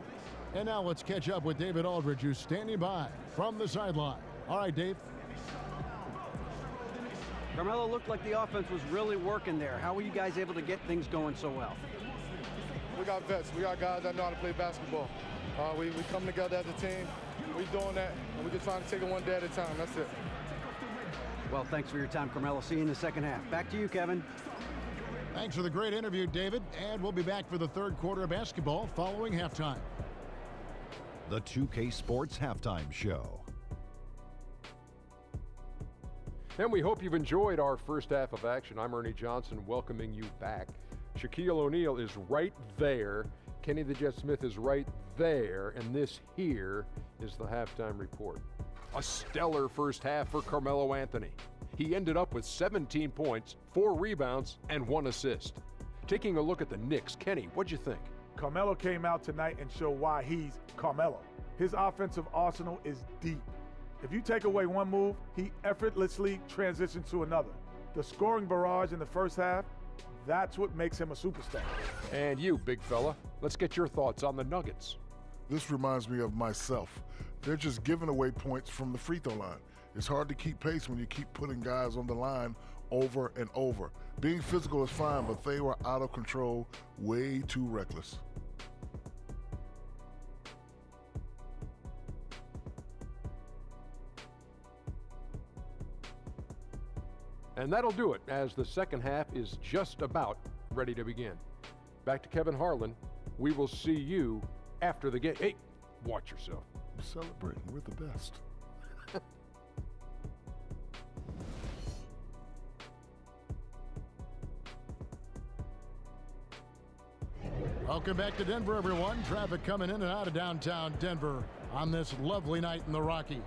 And now let's catch up with David Aldridge, who's standing by from the sideline. All right, Dave. Carmelo looked like the offense was really working there. How were you guys able to get things going so well? We got vets. We got guys that know how to play basketball. We come together as a team. We're doing that, and we're just trying to take it one day at a time. That's it. Well, thanks for your time, Carmelo. See you in the second half. Back to you, Kevin. Thanks for the great interview, David. And we'll be back for the third quarter of basketball following halftime. The 2K Sports Halftime Show. And we hope you've enjoyed our first half of action. I'm Ernie Johnson welcoming you back. Shaquille O'Neal is right there. Kenny the Jet Smith is right there. And this here is the halftime report. A stellar first half for Carmelo Anthony. He ended up with 17 points, 4 rebounds, and 1 assist. Taking a look at the Knicks, Kenny, what'd you think? Carmelo came out tonight and showed why he's Carmelo. His offensive arsenal is deep. If you take away one move, he effortlessly transitions to another. The scoring barrage in the first half, that's what makes him a superstar. And you, big fella, let's get your thoughts on the Nuggets. This reminds me of myself. They're just giving away points from the free throw line. It's hard to keep pace when you keep putting guys on the line over and over. Being physical is fine, but they were out of control, way too reckless. And that'll do it, as the second half is just about ready to begin. Back to Kevin Harlan. We will see you after the game. Hey, watch yourself. Celebrating, we're the best. Welcome back to Denver, everyone. Traffic coming in and out of downtown Denver on this lovely night in the Rockies.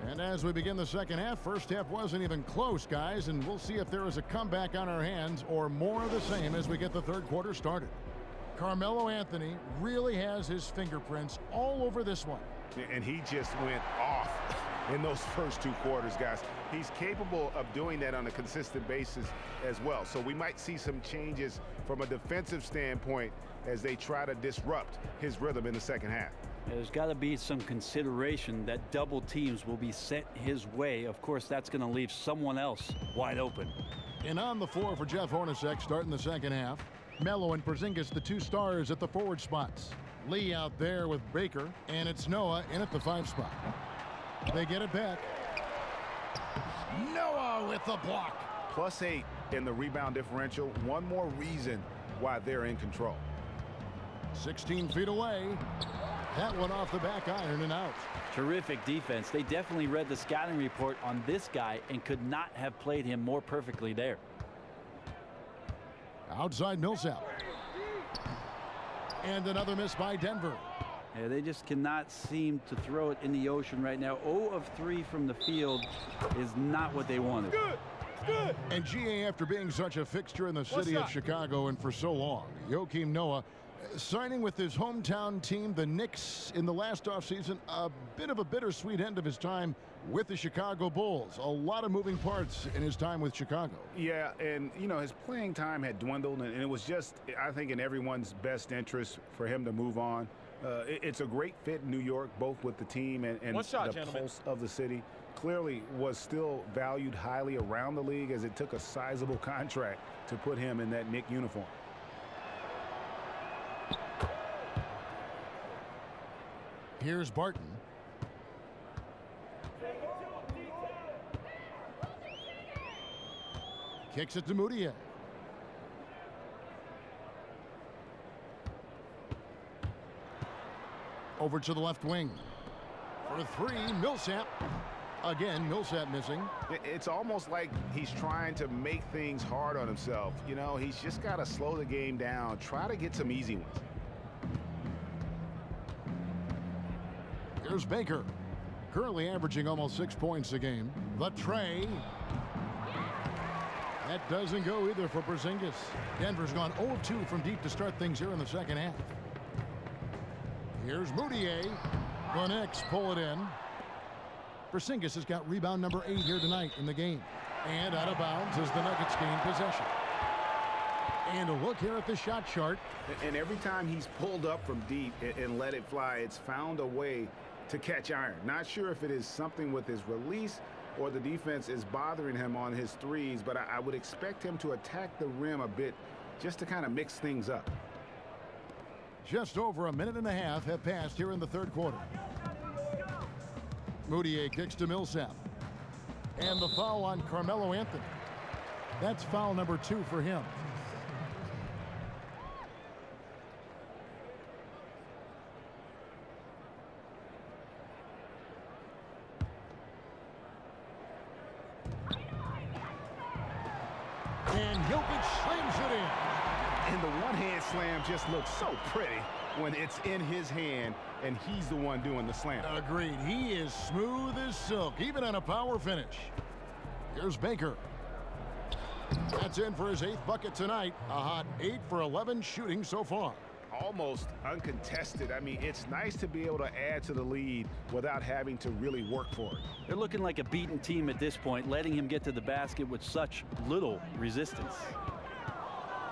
And as we begin the second half, first half wasn't even close, guys, and we'll see if there is a comeback on our hands or more of the same as we get the third quarter started. Carmelo Anthony really has his fingerprints all over this one. And he just went off in those first 2 quarters, guys. He's capable of doing that on a consistent basis as well. So we might see some changes from a defensive standpoint as they try to disrupt his rhythm in the second half. There's got to be some consideration that double teams will be sent his way. Of course, that's going to leave someone else wide open. And on the floor for Jeff Hornacek starting the second half. Melo and Porzingis, the 2 stars at the forward spots. Lee out there with Baker, and it's Noah in at the 5 spot. They get it back. Noah with the block. +8 in the rebound differential. One more reason why they're in control. 16 feet away. That one off the back iron and out. Terrific defense. They definitely read the scouting report on this guy and could not have played him more perfectly there. Outside Millsap. And another miss by Denver. Yeah, they just cannot seem to throw it in the ocean right now. 0 of 3 from the field is not what they wanted. Good. And GA, after being such a fixture in the city of Chicago and for so long, Joakim Noah signing with his hometown team, the Knicks, in the last offseason, a bit of a bittersweet end of his time with the Chicago Bulls. A lot of moving parts in his time with Chicago. Yeah, and, you know, his playing time had dwindled, and it was just, I think, in everyone's best interest for him to move on. It's a great fit in New York, both with the team and the pulse of the city. Clearly was still valued highly around the league, as it took a sizable contract to put him in that Knick uniform. Here's Barton. Kicks it to Moutier. Over to the left wing. For 3, Millsap. Again, Millsap missing. It's almost like he's trying to make things hard on himself. You know, he's just got to slow the game down. Try to get some easy ones. Here's Baker. Currently averaging almost 6 points a game. The tray. That doesn't go either for Porzingis. Denver's gone 0 of 2 from deep to start things here in the second half. Here's Moutier. The Knicks pull it in. Porzingis has got rebound number 8 here tonight in the game. And out of bounds as the Nuggets gain possession. And a look here at the shot chart. And every time he's pulled up from deep and let it fly, it's found a way to catch iron. Not sure if it is something with his release or the defense is bothering him on his threes, but I would expect him to attack the rim a bit just to kind of mix things up. Just over a minute and a half have passed here in the third quarter. Moutier kicks to Millsap. And the foul on Carmelo Anthony. That's foul number 2 for him. And Jokic slams it in. And the one-hand slam just looks so pretty when it's in his hand and he's the one doing the slam. Agreed. He is smooth as silk, even on a power finish. Here's Baker. That's in for his 8th bucket tonight. A hot 8 for 11 shooting so far. Almost uncontested. I mean, it's nice to be able to add to the lead without having to really work for it. They're looking like a beaten team at this point, letting him get to the basket with such little resistance.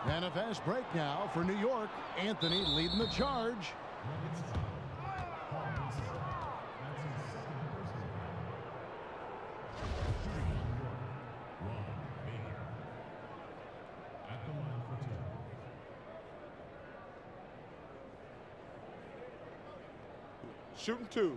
And a fast break now for New York. Anthony leading the charge. Shooting 2.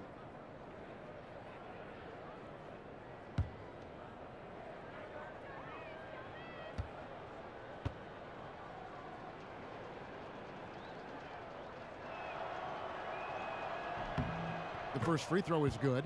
The first free throw is good.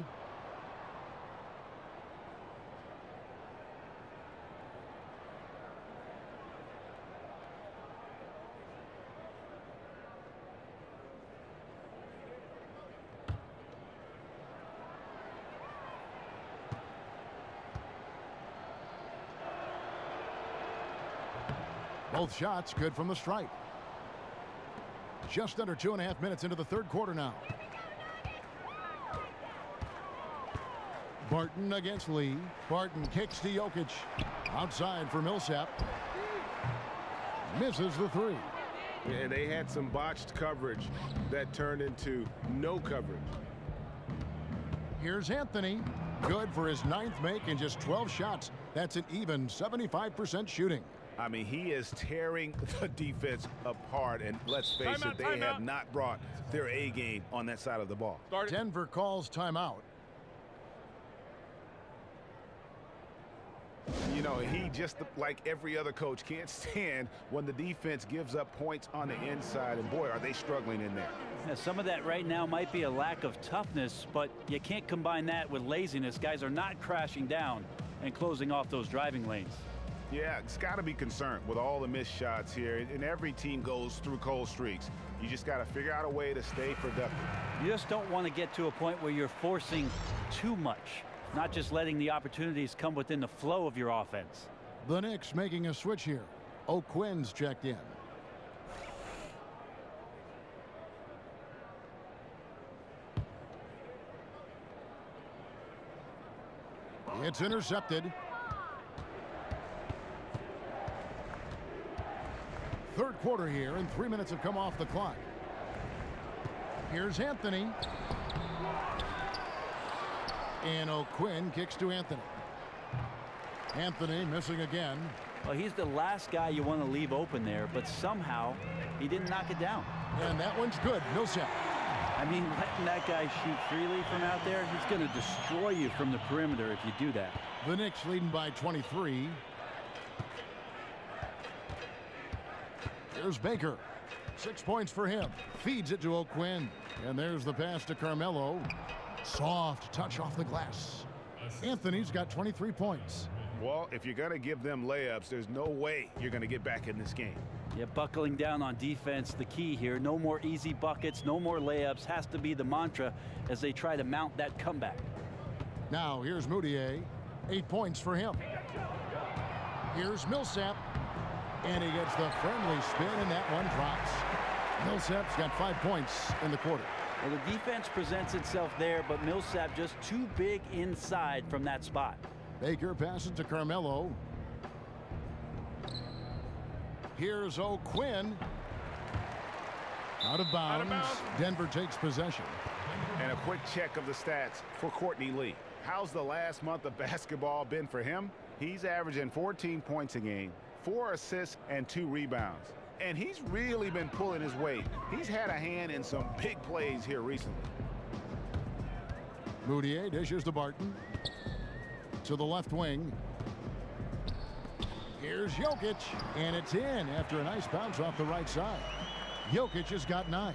Both shots good from the stripe. Just under 2.5 minutes into the third quarter now. Barton against Lee. Barton kicks to Jokic. Outside for Millsap. Misses the 3. Yeah, they had some botched coverage that turned into no coverage. Here's Anthony. Good for his 9th make in just 12 shots. That's an even 75% shooting. I mean, he is tearing the defense apart, and let's face it, they have not brought their A game on that side of the ball. Denver calls timeout. You know, he just, like every other coach, can't stand when the defense gives up points on the inside. And boy, are they struggling in there. Now, some of that right now might be a lack of toughness, but you can't combine that with laziness. Guys are not crashing down and closing off those driving lanes. Yeah, it's got to be concerned with all the missed shots here. And every team goes through cold streaks. You just got to figure out a way to stay productive. You just don't want to get to a point where you're forcing too much, not just letting the opportunities come within the flow of your offense. The Knicks making a switch here. O'Quinn's checked in. It's intercepted. Third quarter here, and 3 minutes have come off the clock. Here's Anthony. And O'Quinn kicks to Anthony. Anthony missing again. Well, he's the last guy you want to leave open there, but somehow he didn't knock it down. And that one's good. Millsap. I mean, letting that guy shoot freely from out there, he's going to destroy you from the perimeter if you do that. The Knicks leading by 23. Here's Baker. 6 points for him. Feeds it to O'Quinn. And there's the pass to Carmelo. Soft touch off the glass. Anthony's got 23 points. Well, if you're going to give them layups, there's no way you're going to get back in this game. Yeah, buckling down on defense, the key here. No more easy buckets, no more layups. Has to be the mantra as they try to mount that comeback. Now here's Moutier. 8 points for him. Here's Millsap. And he gets the friendly spin, and that one drops. Millsap's got 5 points in the quarter. Well, the defense presents itself there, but Millsap just too big inside from that spot. Baker passes to Carmelo. Here's O'Quinn. Out of bounds. Denver takes possession. And a quick check of the stats for Courtney Lee. How's the last month of basketball been for him? He's averaging 14 points a game, 4 assists, and 2 rebounds. And he's really been pulling his weight. He's had a hand in some big plays here recently. Moutier dishes to Barton. To the left wing. Here's Jokic. And it's in after a nice bounce off the right side. Jokic has got 9.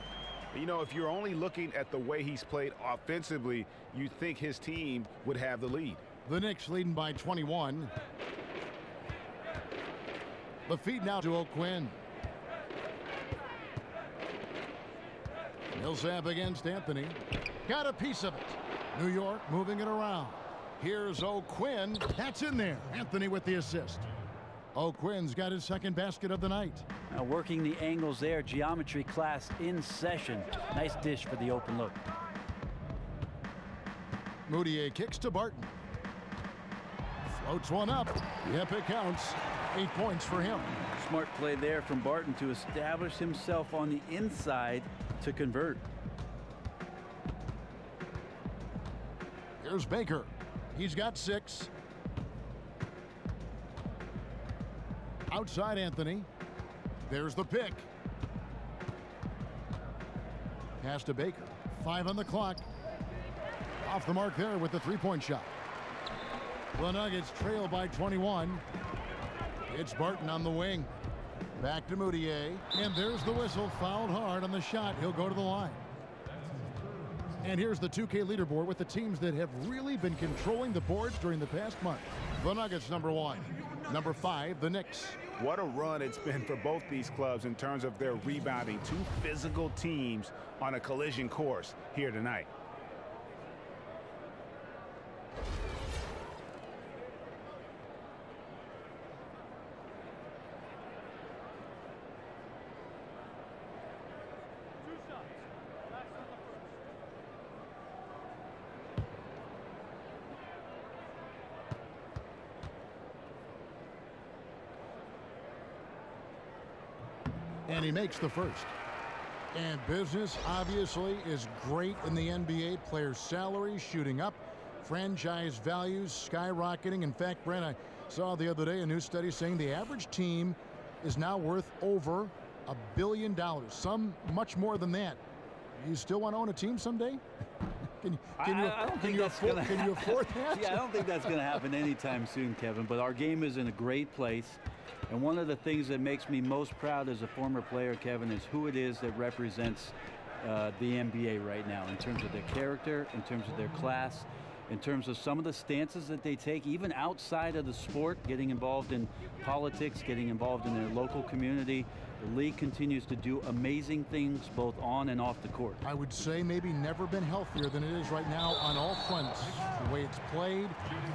You know, if you're only looking at the way he's played offensively, you'd think his team would have the lead. The Knicks leading by 21. The feed now to O'Quinn. Millsap against Anthony. Got a piece of it. New York moving it around. Here's O'Quinn. That's in there. Anthony with the assist. O'Quinn's got his second basket of the night. Now working the angles there. Geometry class in session. Nice dish for the open look. Moutier kicks to Barton. Floats one up. Yep, it counts. 8 points for him. Smart play there from Barton to establish himself on the inside to convert. Here's Baker. He's got 6. Outside Anthony. There's the pick. Pass to Baker. 5 on the clock. Off the mark there with the 3-point shot. The Nuggets trail by 21. It's Barton on the wing. Back to Moutier. And there's the whistle. Fouled hard on the shot. He'll go to the line. And here's the 2K leaderboard with the teams that have really been controlling the boards during the past month. The Nuggets number 1. Number 5, the Knicks. What a run it's been for both these clubs in terms of their rebounding. 2 physical teams on a collision course here tonight. And he makes the first. And business obviously is great in the NBA. Players' salaries shooting up. Franchise values skyrocketing. In fact, Brent, I saw the other day a new study saying the average team is now worth over $1 billion. Some much more than that. You still want to own a team someday? Can you afford that? Yeah, I don't think that's going to happen anytime soon, Kevin. But our game is in a great place. And one of the things that makes me most proud as a former player, Kevin, is who it is that represents the NBA right now in terms of their character, in terms of their class, in terms of some of the stances that they take, even outside of the sport, getting involved in politics, getting involved in their local community. The league continues to do amazing things both on and off the court. I would say maybe never been healthier than it is right now on all fronts. The way it's played,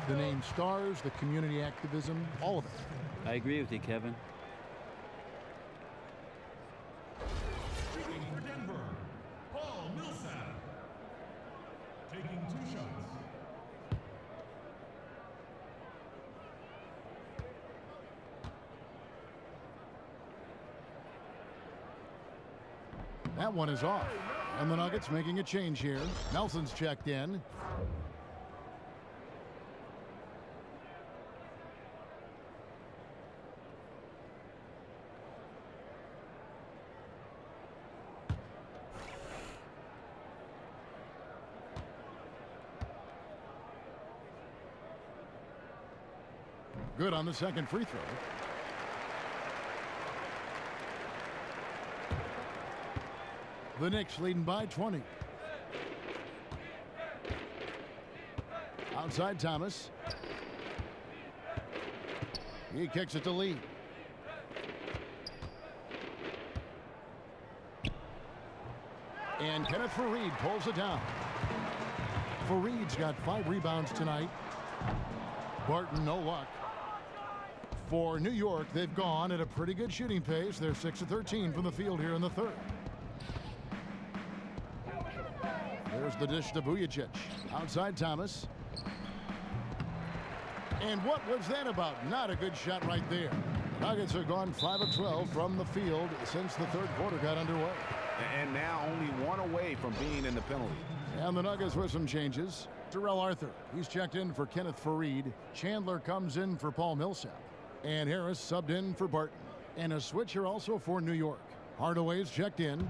the name stars, the community activism, all of it. I agree with you, Kevin. Shooting for Denver, Paul Millsap. Taking 2 shots. That one is off. And the Nuggets making a change here. Nelson's checked in. Good on the second free throw. The Knicks leading by 20. Outside Thomas. He kicks it to Lee. And Kenneth Fareed pulls it down. Fareed's got 5 rebounds tonight. Barton, no luck. For New York, they've gone at a pretty good shooting pace. They're 6 of 13 from the field here in the third. There's the dish to Vujacic. Outside Thomas. And what was that about? Not a good shot right there. Nuggets are gone 5 of 12 from the field since the third quarter got underway. And now only 1 away from being in the penalty. And the Nuggets with some changes. Terrell Arthur, he's checked in for Kenneth Fareed. Chandler comes in for Paul Millsap. And Harris subbed in for Barton. And a switch here also for New York. Hardaway's checked in.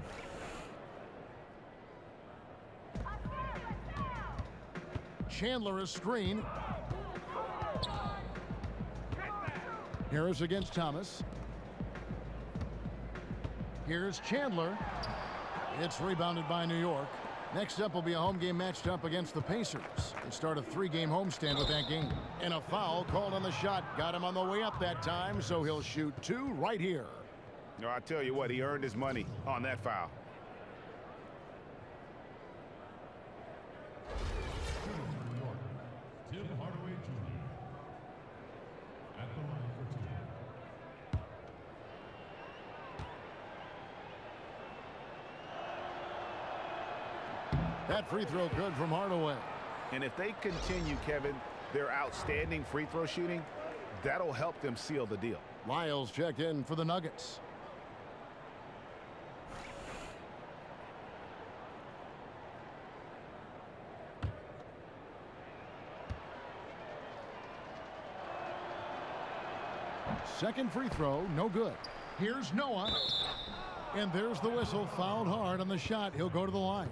Chandler is screen. Harris against Thomas. Here's Chandler. It's rebounded by New York. Next up will be a home game matched up against the Pacers. They start a 3-game homestand with that game. And a foul called on the shot. Got him on the way up that time, so he'll shoot 2 right here. No, I tell you what, he earned his money on that foul. Tim Hardaway Jr. at the line for 2. That free throw good from Hardaway. And if they continue, Kevin, their outstanding free throw shooting, that'll help them seal the deal. Lyles checked in for the Nuggets. Second free throw, no good. Here's Noah. And there's the whistle, fouled hard on the shot. He'll go to the line.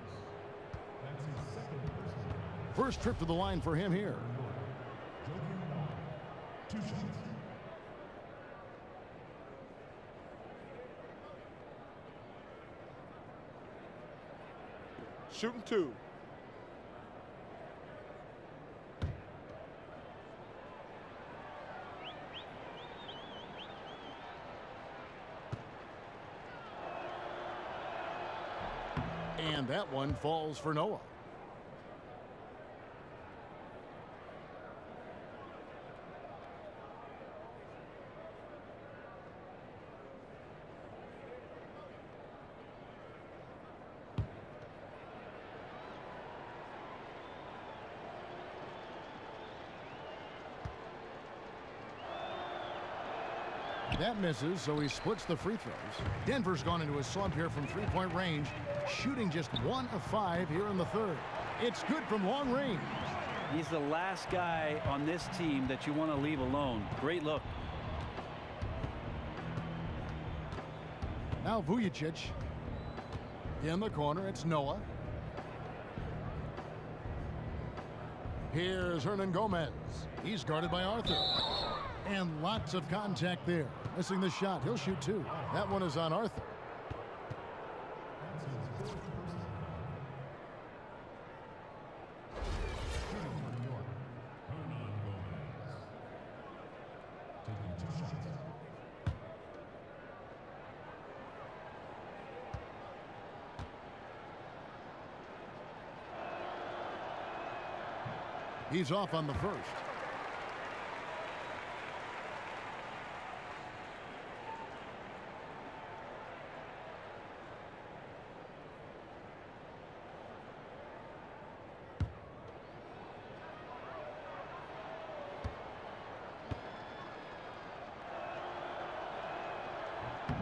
First trip to the line for him here. 2 shots. Shooting 2. And that one falls for Noah. That misses, so he splits the free throws. Denver's gone into a slump here from 3-point range, shooting just 1 of 5 here in the third. It's good from long range. He's the last guy on this team that you want to leave alone. Great look. Now Vujacic. In the corner, it's Noah. Here's Hernan Gomez. He's guarded by Arthur. And lots of contact there. Missing the shot. He'll shoot two. That one is on Arthur. He's off on the first.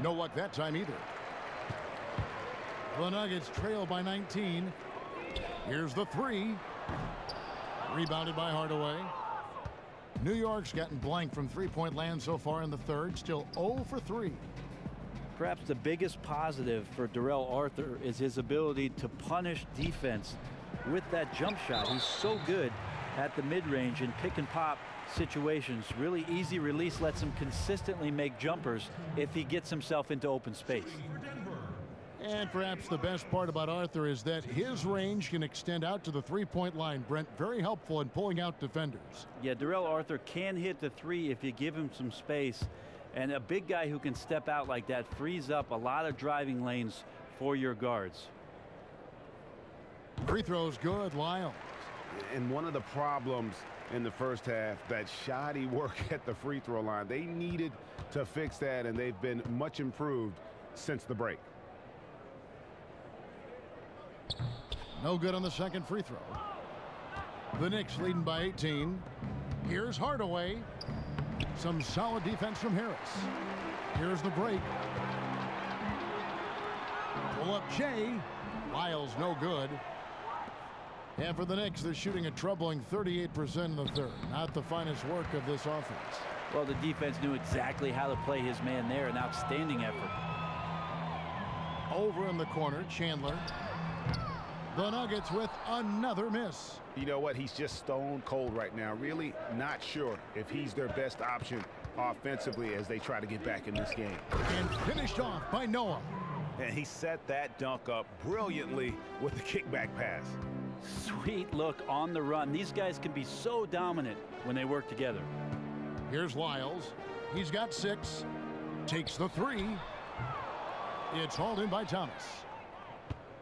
No luck that time either. The Nuggets trail by 19. Here's the three. Rebounded by Hardaway. New York's gotten blank from three-point land so far in the third. Still 0 for 3. Perhaps the biggest positive for Darrell Arthur is his ability to punish defense with that jump shot. He's so good at the mid-range and pick-and-pop situations. Really easy release lets him consistently make jumpers if he gets himself into open space. And perhaps the best part about Arthur is that his range can extend out to the three-point line. Brent, very helpful in pulling out defenders. Yeah, Darrell Arthur can hit the three if you give him some space. And a big guy who can step out like that frees up a lot of driving lanes for your guards. Free throws good, Lyles. And one of the problems in the first half, that shoddy work at the free throw line. They needed to fix that, and they've been much improved since the break. No good on the second free throw. The Knicks leading by 18. Here's Hardaway. Some solid defense from Harris. Here's the break. Pull up Jay. Lyles no good. And for the Knicks, they're shooting a troubling 38% in the third. Not the finest work of this offense. Well, the defense knew exactly how to play his man there. An outstanding effort. Over in the corner, Chandler. The Nuggets with another miss. You know what? He's just stone cold right now. Really not sure if he's their best option offensively as they try to get back in this game. And finished off by Noah. And he set that dunk up brilliantly with the kickback pass. Sweet look on the run. These guys can be so dominant when they work together. Here's Lyles. He's got 6. Takes the 3. It's hauled in by Thomas.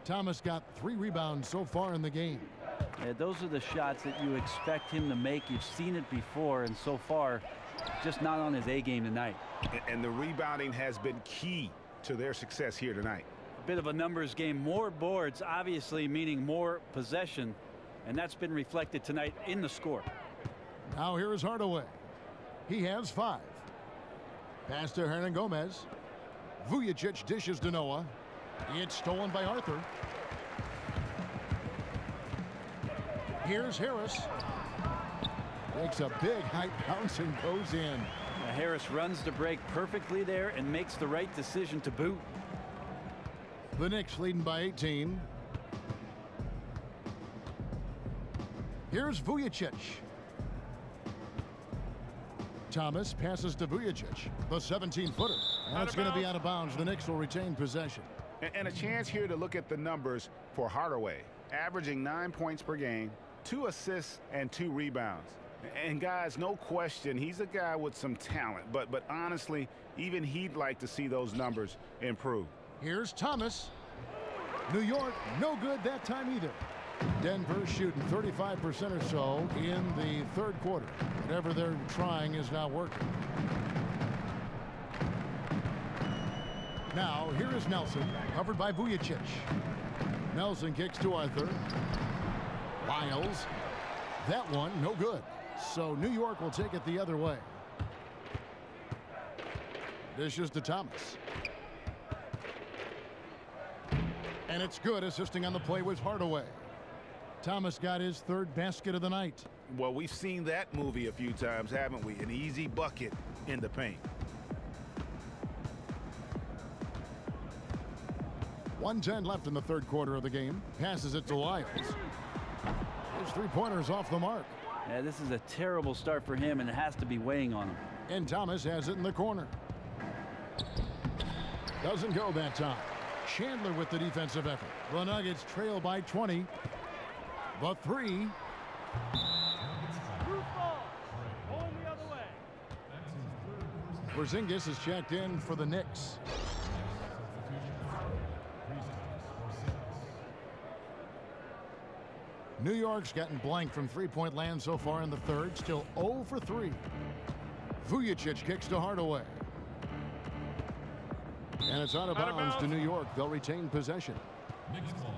Thomas got 3 rebounds so far in the game. Yeah, those are the shots that you expect him to make. You've seen it before, and so far, just not on his A game tonight. And the rebounding has been key to their success here tonight. A bit of a numbers game. More boards, obviously, meaning more possession, and that's been reflected tonight in the score. Now here is Hardaway. He has 5. Pass to Hernan Gomez. Vujicic dishes to Noah. It's stolen by Arthur. Here's Harris. Makes a big high bounce and goes in. Harris runs the break perfectly there and makes the right decision to boot. The Knicks leading by 18. Here's Vujicic. Thomas passes to Vujicic, the 17-footer. That's going to be out of bounds. The Knicks will retain possession. And a chance here to look at the numbers for Hardaway, averaging 9 points per game, 2 assists and 2 rebounds. And guys, no question, he's a guy with some talent, but honestly, even he'd like to see those numbers improve. Here's Thomas. New York, no good that time either. Denver shooting 35% or so in the third quarter. Whatever they're trying is not working. Now, here is Nelson, covered by Vujicic. Nelson kicks to Arthur. Lyles. That one, no good. So New York will take it the other way. Dishes to Thomas. And it's good. Assisting on the play was Hardaway. Thomas got his 3rd basket of the night. Well, we've seen that movie a few times, haven't we? An easy bucket in the paint. 1:10 left in the third quarter of the game. Passes it to Lyles. His 3-pointer's off the mark. Yeah, this is a terrible start for him, and it has to be weighing on him. And Thomas has it in the corner. Doesn't go that time. Chandler with the defensive effort. The Nuggets trail by 20. The three. Porzingis is checked in for the Knicks. New York's gotten blank from three-point land so far in the third. Still 0 for 3. Vujacic kicks to Hardaway. And it's out of bounds to New York. They'll retain possession. Knicks ball.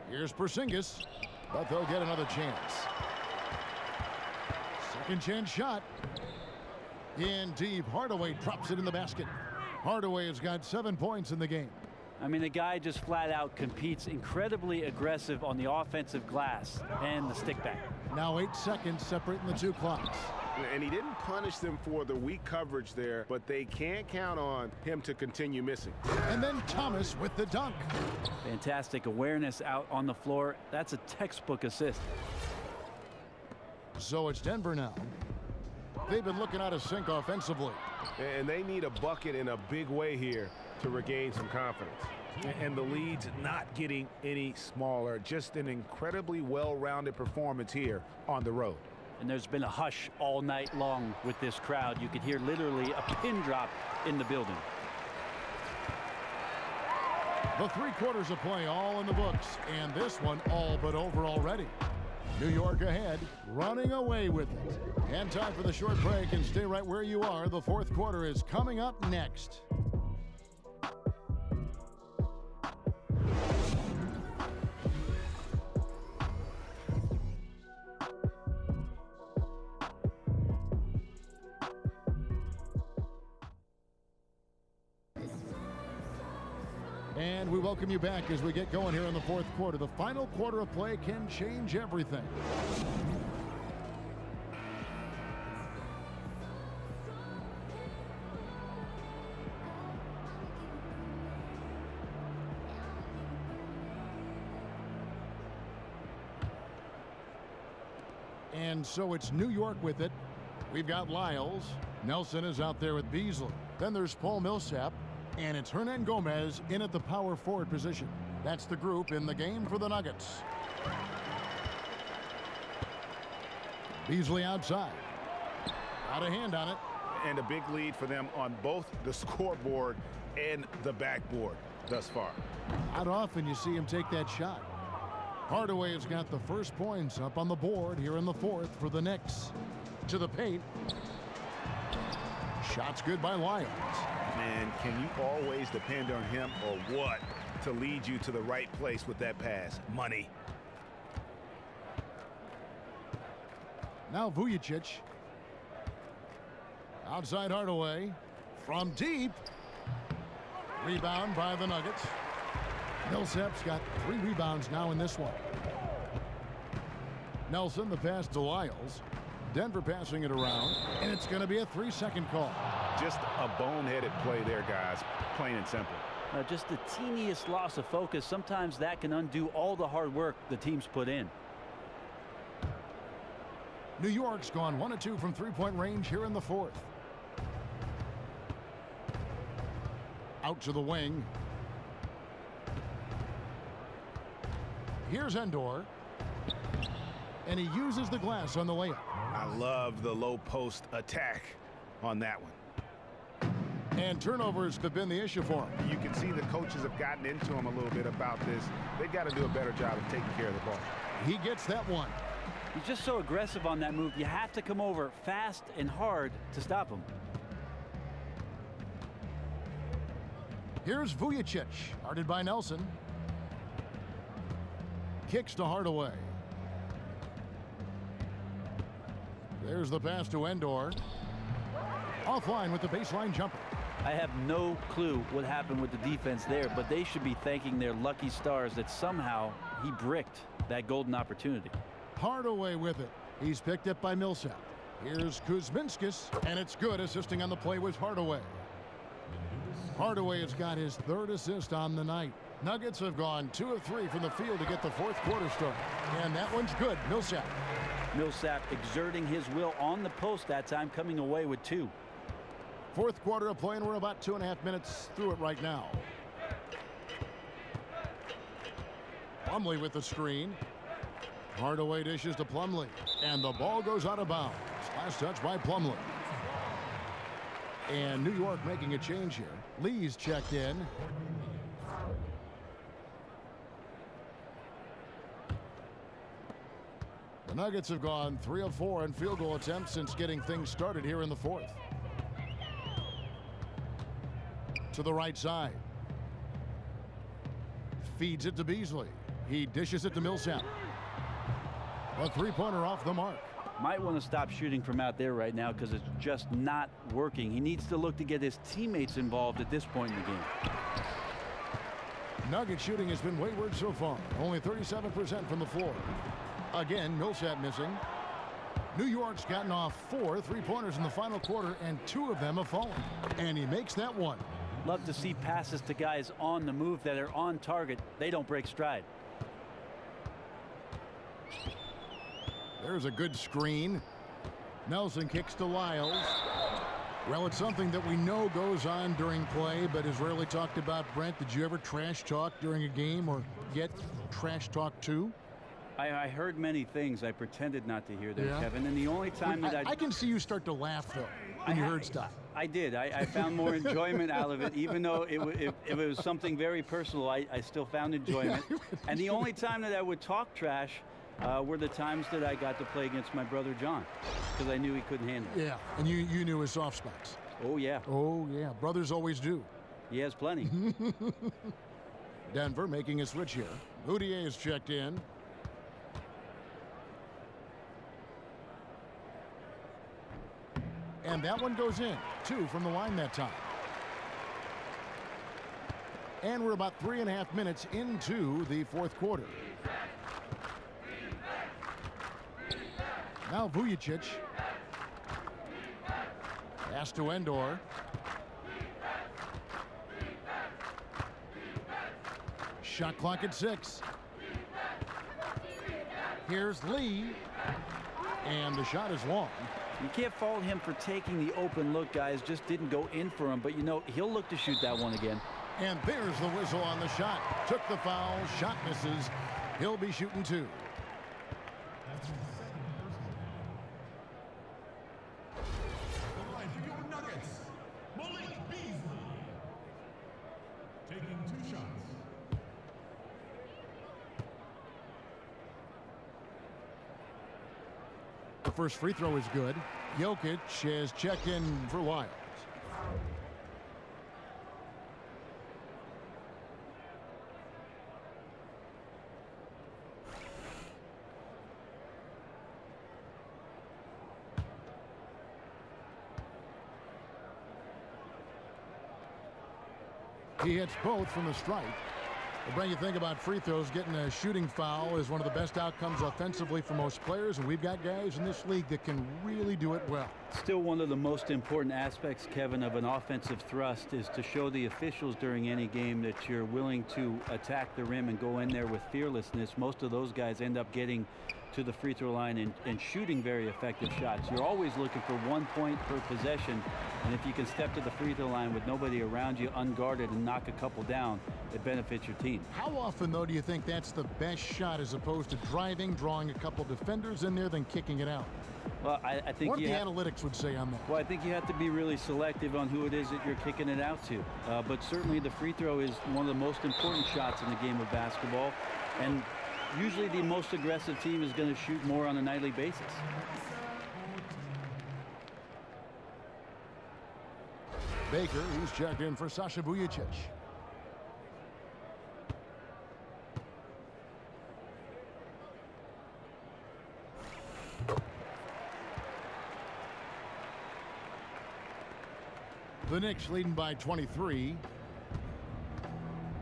Here's Porzingis, but they'll get another chance. Second chance shot. In deep. Hardaway drops it in the basket. Hardaway has got 7 points in the game. I mean, the guy just flat out competes, incredibly aggressive on the offensive glass and the stick back. Now 8 seconds separating the two clocks. And he didn't punish them for the weak coverage there, but they can't count on him to continue missing. And then Thomas with the dunk. Fantastic awareness out on the floor. That's a textbook assist. So it's Denver now. They've been looking out of sync offensively. And they need a bucket in a big way here to regain some confidence. And the lead's not getting any smaller. Just an incredibly well-rounded performance here on the road. And there's been a hush all night long with this crowd. You could hear literally a pin drop in the building. The 3 quarters of play all in the books, and this one all but over already. New York ahead, running away with it. And time for the short break, and stay right where you are. The fourth quarter is coming up next. And we welcome you back as we get going here in the fourth quarter. The final quarter of play can change everything. And so it's New York with it. We've got Lyles. Nelson is out there with Beasley. Then there's Paul Millsap. And it's Hernan Gomez in at the power forward position. That's the group in the game for the Nuggets. Beasley outside. Got a hand on it. And a big lead for them on both the scoreboard and the backboard thus far. Not often you see him take that shot. Hardaway has got the first points up on the board here in the fourth for the Knicks. To the paint. Shot's good by Lyles. Man, can you always depend on him or what to lead you to the right place with that pass? Money. Now Vujacic. Outside Hardaway. From deep. Rebound by the Nuggets. Millsap's got 3 rebounds now in this one. Nelson, the pass to Lyles. Denver passing it around, and it's going to be a 3-second call. Just a boneheaded play there, guys, plain and simple. Just the teeniest loss of focus. Sometimes that can undo all the hard work the team's put in. New York's gone 1 of 2 from three-point range here in the fourth. Out to the wing. Here's Endor. And he uses the glass on the layup. I love the low post attack on that one. And turnovers have been the issue for him. You can see the coaches have gotten into him a little bit about this. They've got to do a better job of taking care of the ball. He gets that one. He's just so aggressive on that move. You have to come over fast and hard to stop him. Here's Vujacic, guarded by Nelson. Kicks to Hardaway. There's the pass to Endor. Offline with the baseline jumper. I have no clue what happened with the defense there, but they should be thanking their lucky stars that somehow he bricked that golden opportunity. Hardaway with it. He's picked up by Millsap. Here's Kuzminskis, and it's good. Assisting on the play was Hardaway. Hardaway has got his 3rd assist on the night. Nuggets have gone 2 of 3 from the field to get the 4th quarter started. And that one's good. Millsap. Millsap exerting his will on the post that time, coming away with 2. 4th quarter of play, and we're about 2.5 minutes through it right now. Plumlee with the screen. Hardaway dishes to Plumlee, and the ball goes out of bounds. Last touch by Plumlee. And New York making a change here. Lee's checked in. The Nuggets have gone 3 of 4 in field goal attempts since getting things started here in the 4th. To the right side. Feeds it to Beasley. He dishes it to Millsap. A 3-pointer off the mark. Might want to stop shooting from out there right now because it's just not working. He needs to look to get his teammates involved at this point in the game. Nugget shooting has been wayward so far. Only 37% from the floor. Again, Millsap missing. New York's gotten off 4 3-pointers in the final quarter, and 2 of them have fallen. And he makes that one. Love to see passes to guys on the move that are on target. They don't break stride. There's a good screen. Nelson kicks to Lyles. Well, it's something that we know goes on during play, but is rarely talked about. Brent, did you ever trash talk during a game or get trash talk too? I heard many things. I pretended not to hear them, Kevin. And the only time that I can see you start to laugh, though, when you heard stuff. I did. I found more enjoyment out of it, even though if it was something very personal, I still found enjoyment. And the only time that I would talk trash were the times that I got to play against my brother John, because I knew he couldn't handle it. Yeah, and you knew his soft spots. Oh, yeah. Oh, yeah. Brothers always do. He has plenty. Denver making a switch here. Moutier is checked in. And that one goes in. 2 from the line that time. And we're about 3.5 minutes into the 4th quarter. Now Vujacic. Pass to Endor. Shot clock at 6. Here's Lee. And the shot is long. You can't fault him for taking the open look, guys. Just didn't go in for him. But, you know, he'll look to shoot that one again. And there's the whistle on the shot. Took the foul. Shot misses. He'll be shooting 2. The line for your Nuggets, Malik Beasley. Taking 2 shots. The first free throw is good. Jokic has checked in for Lyles. He hits both from the stripe. Well, Brent, you think about free throws, getting a shooting foul is one of the best outcomes offensively for most players, and we've got guys in this league that can really do it well. Still, one of the most important aspects, Kevin, of an offensive thrust is to show the officials during any game that you're willing to attack the rim and go in there with fearlessness. Most of those guys end up getting to the free throw line and shooting very effective shots. You're always looking for 1 point per possession, and if you can step to the free throw line with nobody around you unguarded and knock a couple down, it benefits your team. How often, though, do you think that's the best shot as opposed to driving, drawing a couple defenders in there, then kicking it out? Well, I think what the analytics would say on that. Well, I think you have to be really selective on who it is that you're kicking it out to. But certainly the free throw is one of the most important shots in the game of basketball. And usually the most aggressive team is going to shoot more on a nightly basis. Baker, he's checked in for Sasha Vujacic. The Knicks leading by 23.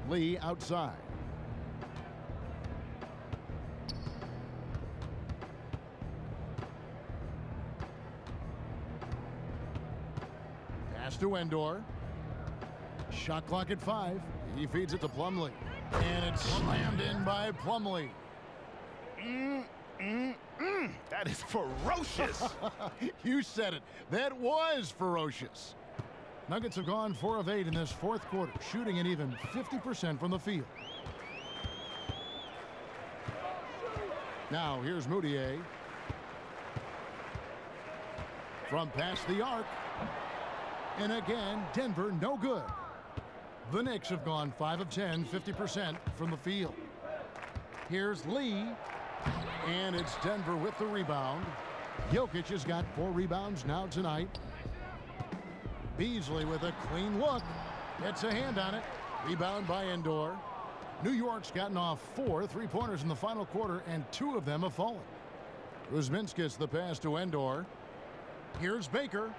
Lee outside. Pass to Endor. Shot clock at 5. He feeds it to Plumlee. And it's slammed in by Plumlee. That is ferocious. You said it. That was ferocious. Nuggets have gone 4 of 8 in this fourth quarter, shooting an even 50% from the field. Now here's Moutier. From past the arc. And again, Denver no good. The Knicks have gone 5 of 10, 50% from the field. Here's Lee. And it's Denver with the rebound. Jokic has got 4 rebounds now tonight. Beasley with a clean look. Gets a hand on it. Rebound by Endor. New York's gotten off 4 3-pointers in the final quarter, and 2 of them have fallen. Kuzminskis the pass to Endor. Here's Baker.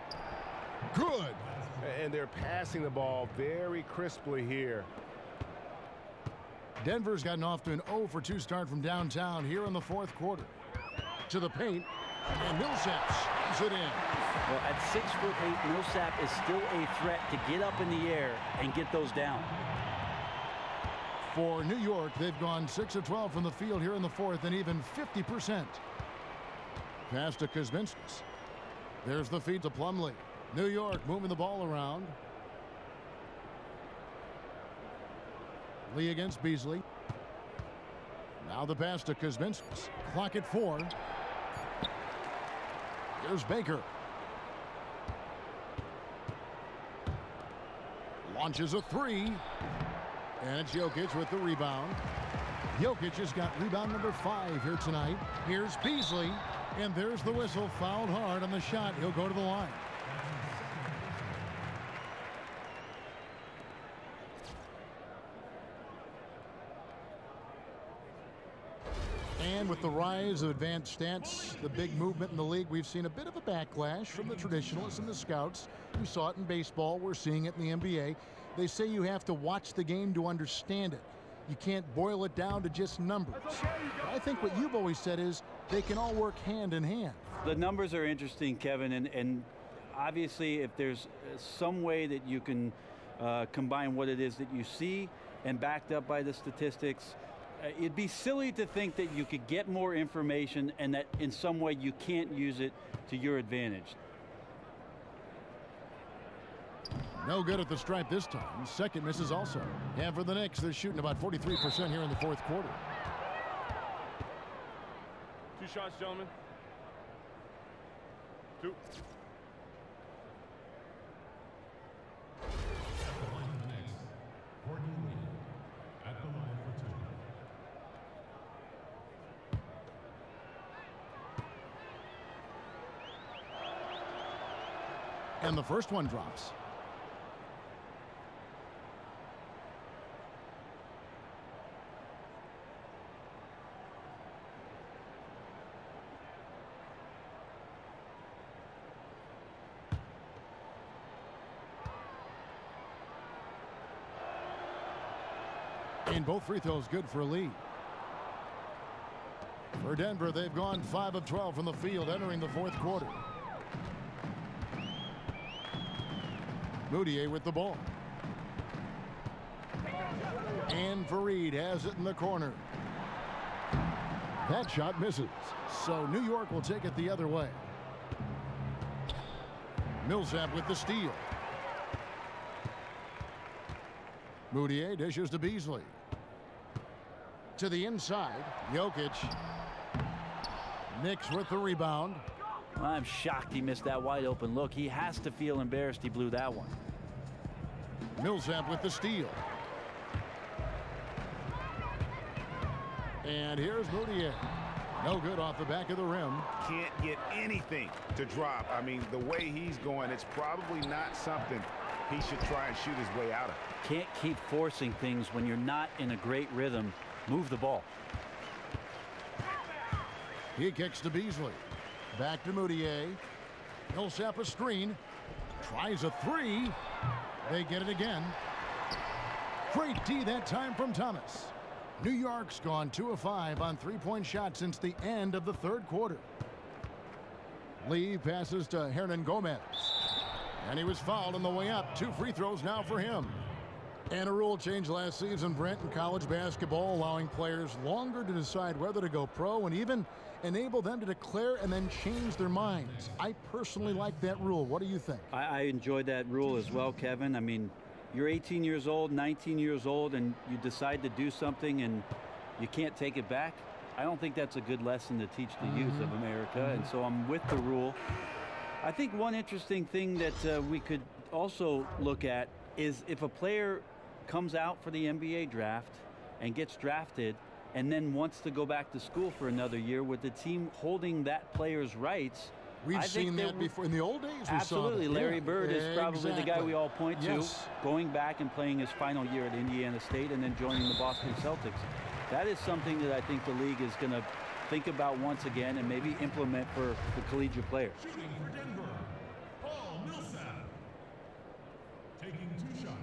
Good. And they're passing the ball very crisply here. Denver's gotten off to an 0-for-2 start from downtown here in the fourth quarter. To the paint, and Millsap slams it in. Well, at 6'8", Millsap is still a threat to get up in the air and get those down. For New York, they've gone 6 of 12 from the field here in the fourth, and even 50%. Pass to Kuzminskis. There's the feed to Plumlee. New York moving the ball around. Lee against Beasley. Now the pass to Kuzminskis. Clock at 4. Here's Baker. Launches a 3. And it's Jokic with the rebound. Jokic has got rebound number 5 here tonight. Here's Beasley. And there's the whistle. Fouled hard on the shot. He'll go to the line. And with the rise of advanced stats, the big movement in the league, we've seen a bit of a backlash from the traditionalists and the scouts. We saw it in baseball. We're seeing it in the NBA. They say you have to watch the game to understand it. You can't boil it down to just numbers. But I think what you've always said is they can all work hand in hand. The numbers are interesting, Kevin, and obviously if there's some way that you can combine what it is that you see and backed up by the statistics, it'd be silly to think that you could get more information and that in some way you can't use it to your advantage. No good at the stripe this time. Second misses also. And for the Knicks, they're shooting about 43% here in the fourth quarter. 2 shots, gentlemen. 2. And the first one drops. And both free throws good for a lead. For Denver, they've gone 5 of 12 from the field entering the fourth quarter. Moutier with the ball. And Fareed has it in the corner. That shot misses. So New York will take it the other way. Millsap with the steal. Moutier dishes to Beasley. To the inside. Jokic. Knicks with the rebound. I'm shocked he missed that wide open look. He has to feel embarrassed he blew that one. Millsap with the steal. And here's Moutier. No good off the back of the rim. Can't get anything to drop. I mean, the way he's going, it's probably not something he should try and shoot his way out of. Can't keep forcing things when you're not in a great rhythm. Move the ball. He kicks to Beasley. Back to Moutier. Millsap a screen. Tries a 3. They get it again. Great D that time from Thomas. New York's gone 2 of 5 on 3-point shots since the end of the third quarter. Lee passes to Hernan Gomez. And he was fouled on the way up. 2 free throws now for him. And a rule change last season, Brent, in college basketball, allowing players longer to decide whether to go pro and even enable them to declare and then change their minds. I personally like that rule. What do you think? I enjoyed that rule as well, Kevin. I mean, you're 18 years old, 19 years old, and you decide to do something and you can't take it back. I don't think that's a good lesson to teach the youth of America, and so I'm with the rule. I think one interesting thing that we could also look at is if a player comes out for the NBA draft and gets drafted and then wants to go back to school for another year with the team holding that player's rights. We've seen that before in the old days. Absolutely. Larry Bird is probably the guy we all point to, Yes. going back and playing his final year at Indiana State and then joining the Boston Celtics. That is something that I think the league is going to think about once again and maybe implement for the collegiate players. Shooting for Denver, Paul Millsap. Taking 2 shots.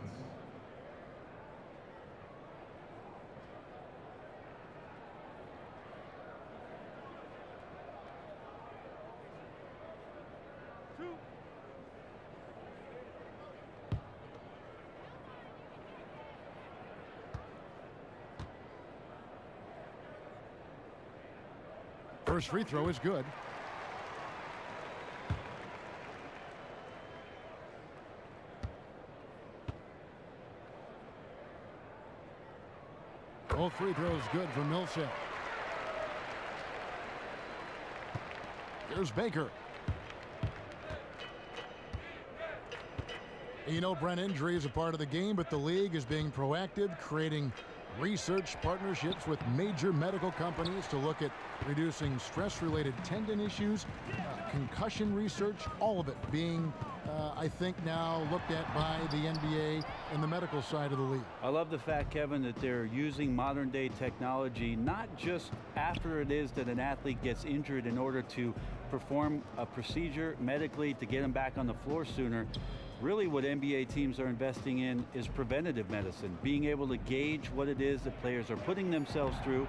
First free throw is good. Both free throws good for Millsap. Here's Baker. You know, Brent, injury is a part of the game, but the league is being proactive, creating research partnerships with major medical companies to look at reducing stress-related tendon issues, concussion research, all of it being, I think, now looked at by the NBA and the medical side of the league. I love the fact, Kevin, that they're using modern-day technology, not just after it is that an athlete gets injured in order to perform a procedure medically to get him back on the floor sooner. Really what NBA teams are investing in is preventative medicine, being able to gauge what it is that players are putting themselves through,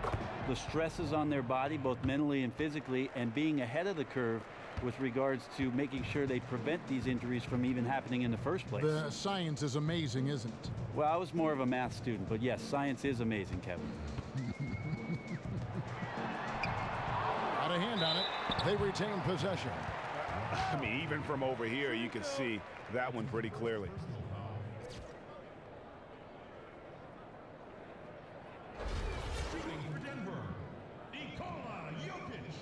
the stresses on their body, both mentally and physically, and being ahead of the curve with regards to making sure they prevent these injuries from even happening in the first place. The science is amazing, isn't it? Well, I was more of a math student, but yes, science is amazing, Kevin. Got a hand on it. They retain possession. I mean, even from over here, you can see that one pretty clearly. Shooting for Denver, Nikola Jokic.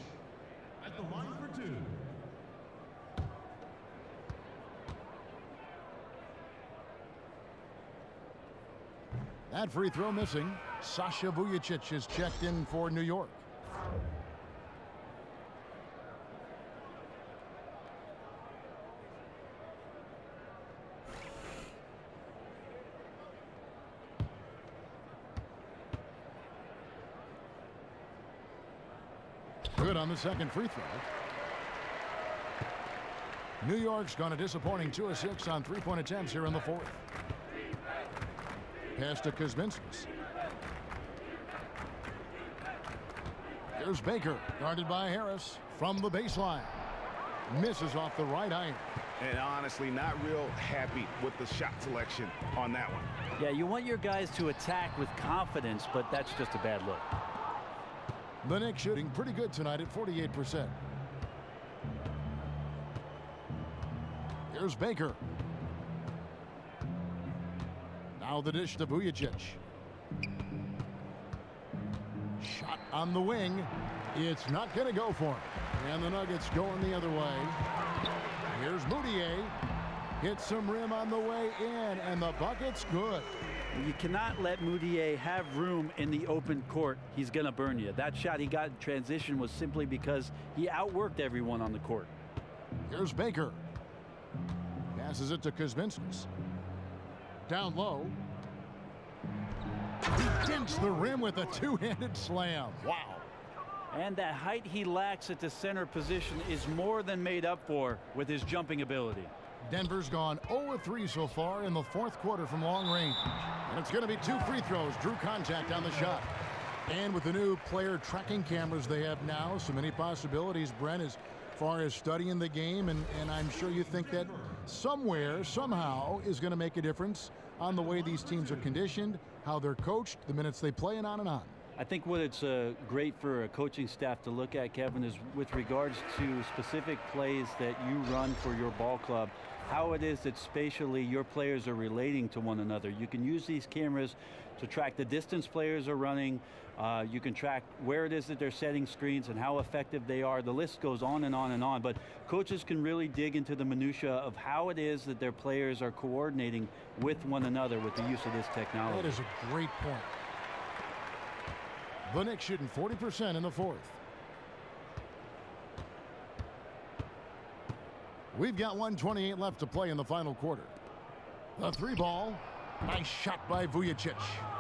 At the line for 2. That free throw missing. Sasha Vujacic is checked in for New York. Good on the second free throw. New York's gone a disappointing 2 of 6 on 3-point attempts here in the fourth. Pass to Kuzminskis. Here's Baker, guarded by Harris from the baseline. Misses off the right iron. And honestly, not real happy with the shot selection on that one. Yeah, you want your guys to attack with confidence, but that's just a bad look. The Knicks shooting pretty good tonight at 48%. Here's Baker. Now the dish to Vujacic. Shot on the wing. It's not going to go for him. And the Nuggets going the other way. Here's Moutier. Hits some rim on the way in, and the bucket's good. You cannot let Moutier have room in the open court. He's going to burn you. That shot he got in transition was simply because he outworked everyone on the court. Here's Baker. Passes it to Kuzminskis. Down low. He dents the rim with a two-handed slam. Wow. And that height he lacks at the center position is more than made up for with his jumping ability. Denver's gone 0-3 so far in the fourth quarter from long range. And it's going to be 2 free throws. Drew contact on the shot. And with the new player tracking cameras they have now, so many possibilities, Brent, as far as studying the game. And I'm sure you think that somewhere, somehow, is going to make a difference on the way these teams are conditioned, how they're coached, the minutes they play, and on and on. I think what it's great for a coaching staff to look at, Kevin, is with regards to specific plays that you run for your ball club, how it is that spatially your players are relating to one another. You can use these cameras to track the distance players are running. You can track where it is that they're setting screens and how effective they are. The list goes on and on and on, but coaches can really dig into the minutia of how it is that their players are coordinating with one another with the use of this technology. That is a great point. The Knicks shooting 40% in the fourth. We've got 1:28 left to play in the final quarter. The three ball. Nice shot by Vujacic.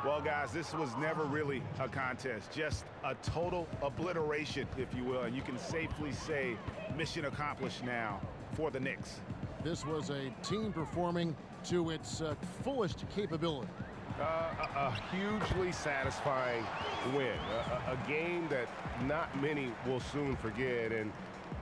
Well, guys, this was never really a contest, just a total obliteration, if you will. And you can safely say mission accomplished now for the Knicks. This was a team performing to its fullest capability. A hugely satisfying win, a game that not many will soon forget, and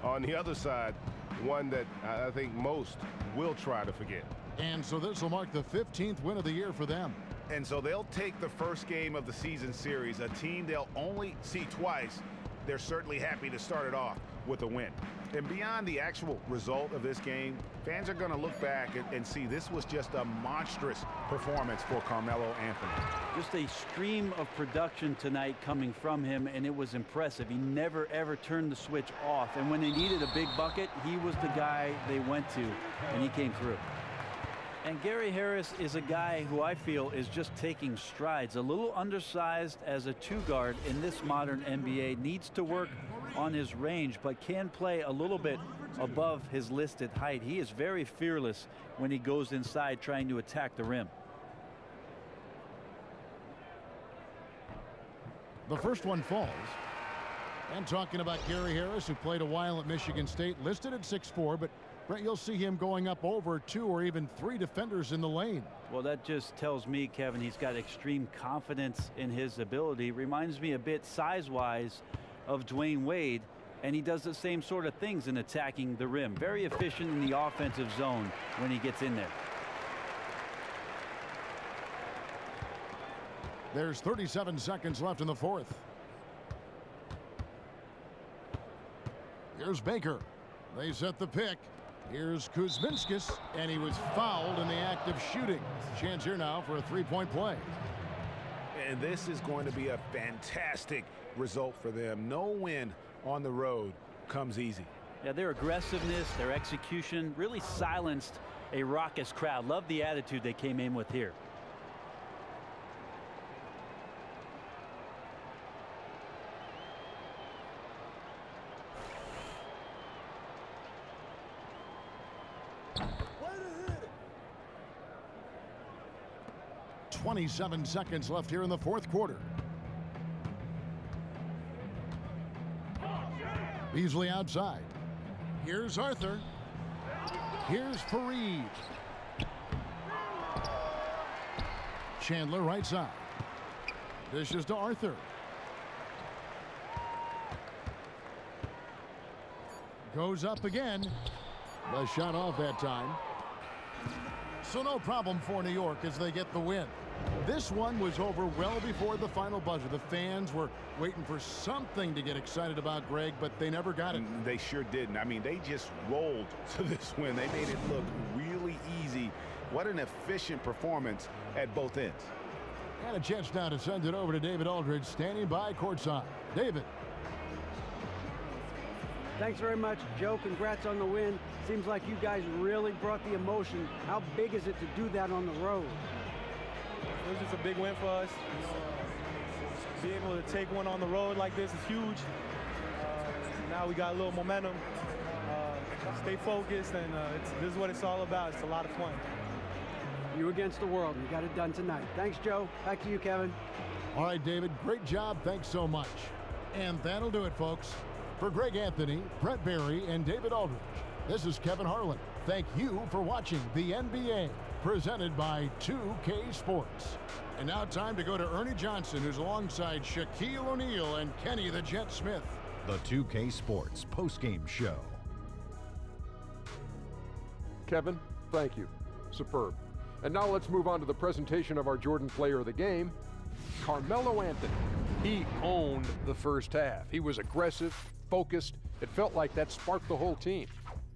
on the other side, one that I think most will try to forget. And so this will mark the 15th win of the year for them. And so they'll take the first game of the season series, a team they'll only see twice. They're certainly happy to start it off with a win. And beyond the actual result of this game, fans are going to look back and see this was just a monstrous performance for Carmelo Anthony. Just a stream of production tonight coming from him, and it was impressive. He never, ever turned the switch off. And when they needed a big bucket, he was the guy they went to, and he came through. And Gary Harris is a guy who I feel is just taking strides. A little undersized as a two-guard in this modern NBA. Needs to work on his range, but can play a little bit above his listed height. He is very fearless when he goes inside trying to attack the rim. The first one falls. And talking about Gary Harris, who played a while at Michigan State, listed at 6'4", but Brett, you'll see him going up over 2 or even 3 defenders in the lane. Well, that just tells me, Kevin, he's got extreme confidence in his ability. Reminds me a bit size-wise of Dwayne Wade, and he does the same sort of things in attacking the rim. Very efficient in the offensive zone when he gets in there. There's 37 seconds left in the fourth. Here's Baker. They set the pick. Here's Kuzminskis, and he was fouled in the act of shooting. Chance here now for a three-point play. And this is going to be a fantastic result for them. No win on the road comes easy. Yeah, their aggressiveness, their execution really silenced a raucous crowd. Love the attitude they came in with here. Way to hit it. 27 seconds left here in the fourth quarter. Beasley outside. Here's Arthur. Here's Fareed. Chandler right side. Dishes to Arthur. Goes up again. The shot off that time. So no problem for New York as they get the win. This one was over well before the final buzzer. The fans were waiting for something to get excited about, Greg, but they never got it. They sure didn't. I mean, they just rolled to this win. They made it look really easy. What an efficient performance at both ends. And a chance now to send it over to David Aldridge, standing by courtside. David. Thanks very much, Joe. Congrats on the win. Seems like you guys really brought the emotion. How big is it to do that on the road? It was just a big win for us. Be able to take one on the road like this is huge. Now we got a little momentum. Stay focused, and this is what it's all about. It's a lot of fun. You against the world. You got it done tonight. Thanks, Joe. Back to you, Kevin. All right, David. Great job. Thanks so much. And that'll do it, folks. For Greg Anthony, Brett Barry, and David Aldridge, this is Kevin Harlan. Thank you for watching the NBA, presented by 2K Sports. And now time to go to Ernie Johnson, who's alongside Shaquille O'Neal and Kenny the Jet Smith. The 2K Sports postgame show. Kevin, Thank you. Superb. And now let's move on to the presentation of our Jordan Player of the Game, Carmelo Anthony. He owned the first half. He was aggressive, focused. It felt like that sparked the whole team.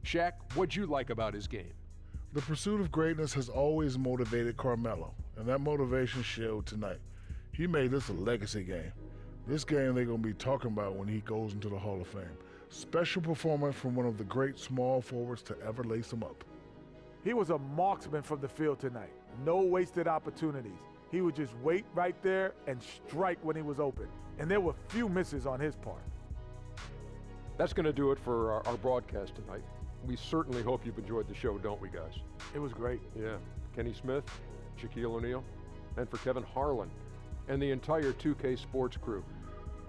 Shaq, what'd you like about his game? The pursuit of greatness has always motivated Carmelo, and that motivation showed tonight. He made this a legacy game. This game they're going to be talking about when he goes into the Hall of Fame. Special performance from one of the great small forwards to ever lace him up. He was a marksman from the field tonight. No wasted opportunities. He would just wait right there and strike when he was open. And there were few misses on his part. That's going to do it for our broadcast tonight. We certainly hope you've enjoyed the show, don't we, guys? It was great. Yeah. Kenny Smith, Shaquille O'Neal, and for Kevin Harlan and the entire 2K Sports crew.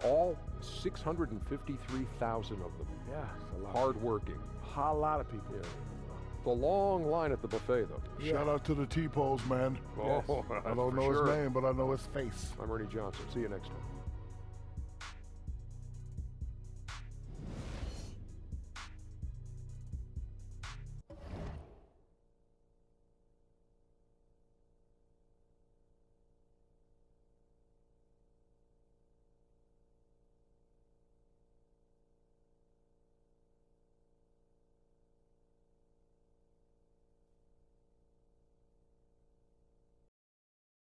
All 653,000 of them. Yeah, it's a lot. Hard-working. A lot of people. Yeah. The long line at the buffet, though. Yeah. Shout out to the T-Pose, man. Oh, yes. I don't know his name, but I know his face. I'm Ernie Johnson. See you next time.